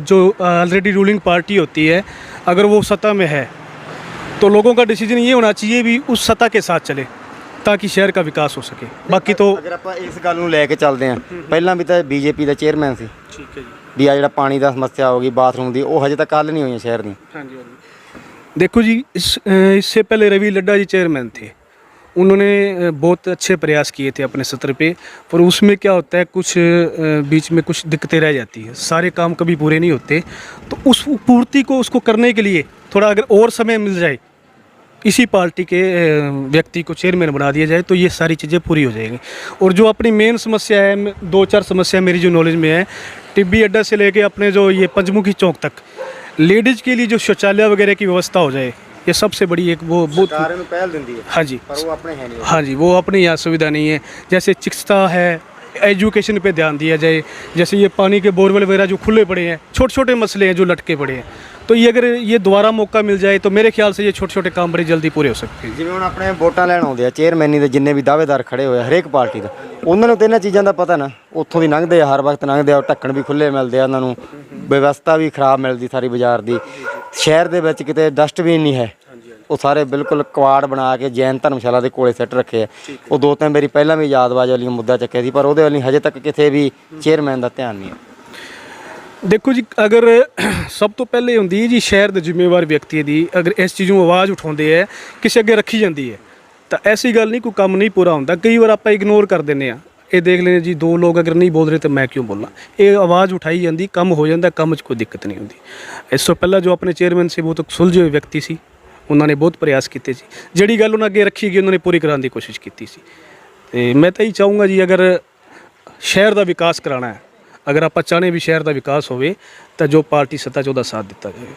जो ऑलरेडी रूलिंग पार्टी होती है, अगर वो सत्ता में है तो लोगों का डिसीजन ये होना चाहिए भी उस सत्ता के साथ चले, ताकि शहर का विकास हो सके। बाकी तो ਅਗਰ ਆਪਾਂ ਇਸ ਗੱਲ ਨੂੰ ਲੈ ਕੇ ਚੱਲਦੇ ਹਾਂ, ਪਹਿਲਾਂ ਵੀ ਤਾਂ ਬੀਜੇਪੀ ਦਾ ਚੇਅਰਮੈਨ ਸੀ। ठीक है जी। ਵੀ ਆ ਜਿਹੜਾ ਪਾਣੀ ਦਾ ਸਮੱਸਿਆ ਹੋ ਗਈ, ਬਾਥਰੂਮ ਦੀ, ਉਹ ਹਜੇ ਤੱਕ ਹੱਲ ਨਹੀਂ ਹੋਈਆਂ ਸ਼ਹਿਰ ਦੀਆਂ। हाँ जी हाँ जी। देखो जी, इससे पहले रवि लड्डा जी चेयरमैन थे। उन्होंने बहुत अच्छे प्रयास किए थे अपने सत्र पे, पर उसमें क्या होता है, कुछ बीच में कुछ दिक्कतें रह जाती हैं, सारे काम कभी पूरे नहीं होते। तो उस पूर्ति को उसको करने के लिए थोड़ा अगर और समय मिल जाए, इसी पार्टी के व्यक्ति को चेयरमैन बना दिया जाए, तो ये सारी चीज़ें पूरी हो जाएंगी। और जो अपनी मेन समस्या है, 2-4 समस्या मेरी जो नॉलेज में है, टिब्बी अड्डा से लेके अपने जो ये पंचमुखी चौक तक लेडीज़ के लिए जो शौचालय वगैरह की व्यवस्था हो जाए, ये सबसे बड़ी एक वो बहुत। ਸਰਕਾਰ ਇਹਨੂੰ ਪਹਿਲ ਦਿੰਦੀ ਹੈ हाँ जी ਪਰ ਉਹ ਆਪਣੇ ਹੈ नहीं। हाँ जी, वो अपने यहाँ सुविधा नहीं है। जैसे चिकित्सा है, एजुकेशन पे ध्यान दिया जाए। जैसे ये पानी के बोरवेल वगैरह जो खुले पड़े हैं, छोटे छोटे मसले हैं जो लटके पड़े हैं, तो ये अगर ये दोबारा मौका मिल जाए तो मेरे ख्याल से ये छोटे छोटे काम बड़ी जल्दी पूरे हो सकते हैं। ਜਿਵੇਂ ਹੁਣ ਆਪਣੇ ਵੋਟਾਂ ਲੈਣ ਆਉਂਦੇ ਆ ਚੇਅਰਮੈਨੀ ਦੇ ਜਿੰਨੇ ਵੀ ਦਾਅਵੇਦਾਰ ਖੜੇ ਹੋਏ ਆ ਹਰੇਕ ਪਾਰਟੀ ਦਾ, ਉਹਨਾਂ ਨੂੰ ਤਾਂ ਇਹਨਾਂ ਚੀਜ਼ਾਂ ਦਾ ਪਤਾ ਨਾ, ਉੱਥੋਂ ਦੀ ਲੰਘਦੇ ਆ, ਹਰ ਵਕਤ ਲੰਘਦੇ ਆ, ਢੱਕਣ ਵੀ ਖੁੱਲੇ ਮਿਲਦੇ ਆ ਉਹਨਾਂ ਨੂੰ, ਵਿਵਸਥਾ ਵੀ ਖਰਾਬ ਮਿਲਦੀ ਸਾਰੀ ਬਾਜ਼ਾਰ ਦੀ। ਸ਼ਹਿਰ ਦੇ ਵਿੱਚ ਕਿਤੇ ਡਸਟਬਿਨ ਨਹੀਂ ਹੈ, ਉਹ ਸਾਰੇ ਬਿਲਕੁਲ ਕਵਾੜ ਬਣਾ ਕੇ ਜੈਨ ਧਰਮਸ਼ਾਲਾ ਦੇ ਕੋਲੇ ਸੈੱਟ ਰੱਖੇ ਆ। ਉਹ 2-3 ਵਾਰੀ ਪਹਿਲਾਂ ਵੀ ਆਜ਼ਾਦਵਾਜ਼ ਵਾਲੀ ਮੁੱਦਾ ਚੱਕਿਆ ਸੀ, ਪਰ ਉਹਦੇ ਵੱਲ ਹਜੇ ਤੱਕ ਕਿਤੇ ਵੀ ਚੇਅਰਮੈਨ ਦਾ ਧਿਆਨ ਨਹੀਂ ਹੈ। देखो जी, अगर सब तो पहले होंगी जी शहर के जिम्मेवार व्यक्ति की, अगर इस चीज़ों आवाज़ उठाते हैं, किसी अगे रखी जाती है, तो ऐसी गल नहीं, कोई काम नहीं पूरा होता। कई बार आप इग्नोर कर दें, ये देख लें जी 2 लोग अगर नहीं बोल रहे तो मैं क्यों बोलना। ये आवाज़ उठाई जाती, काम हो जाता, काम कोई दिक्कत नहीं होती। इस तो पहला जो अपने चेयरमैन से वो तो सुलझे हुए व्यक्ति सी, उन्होंने बहुत प्रयास किए सी, जिहड़ी गल उन्होंने अगे रखी गई उन्होंने पूरी कराने की कोशिश की सी। मैं तो यही चाहूँगा जी, अगर शहर का विकास कराना है, अगर आप चाहते भी शहर का विकास होवे, तो जो पार्टी सत्ता 'ਚ ਉਹਦਾ साथ दिता जाए।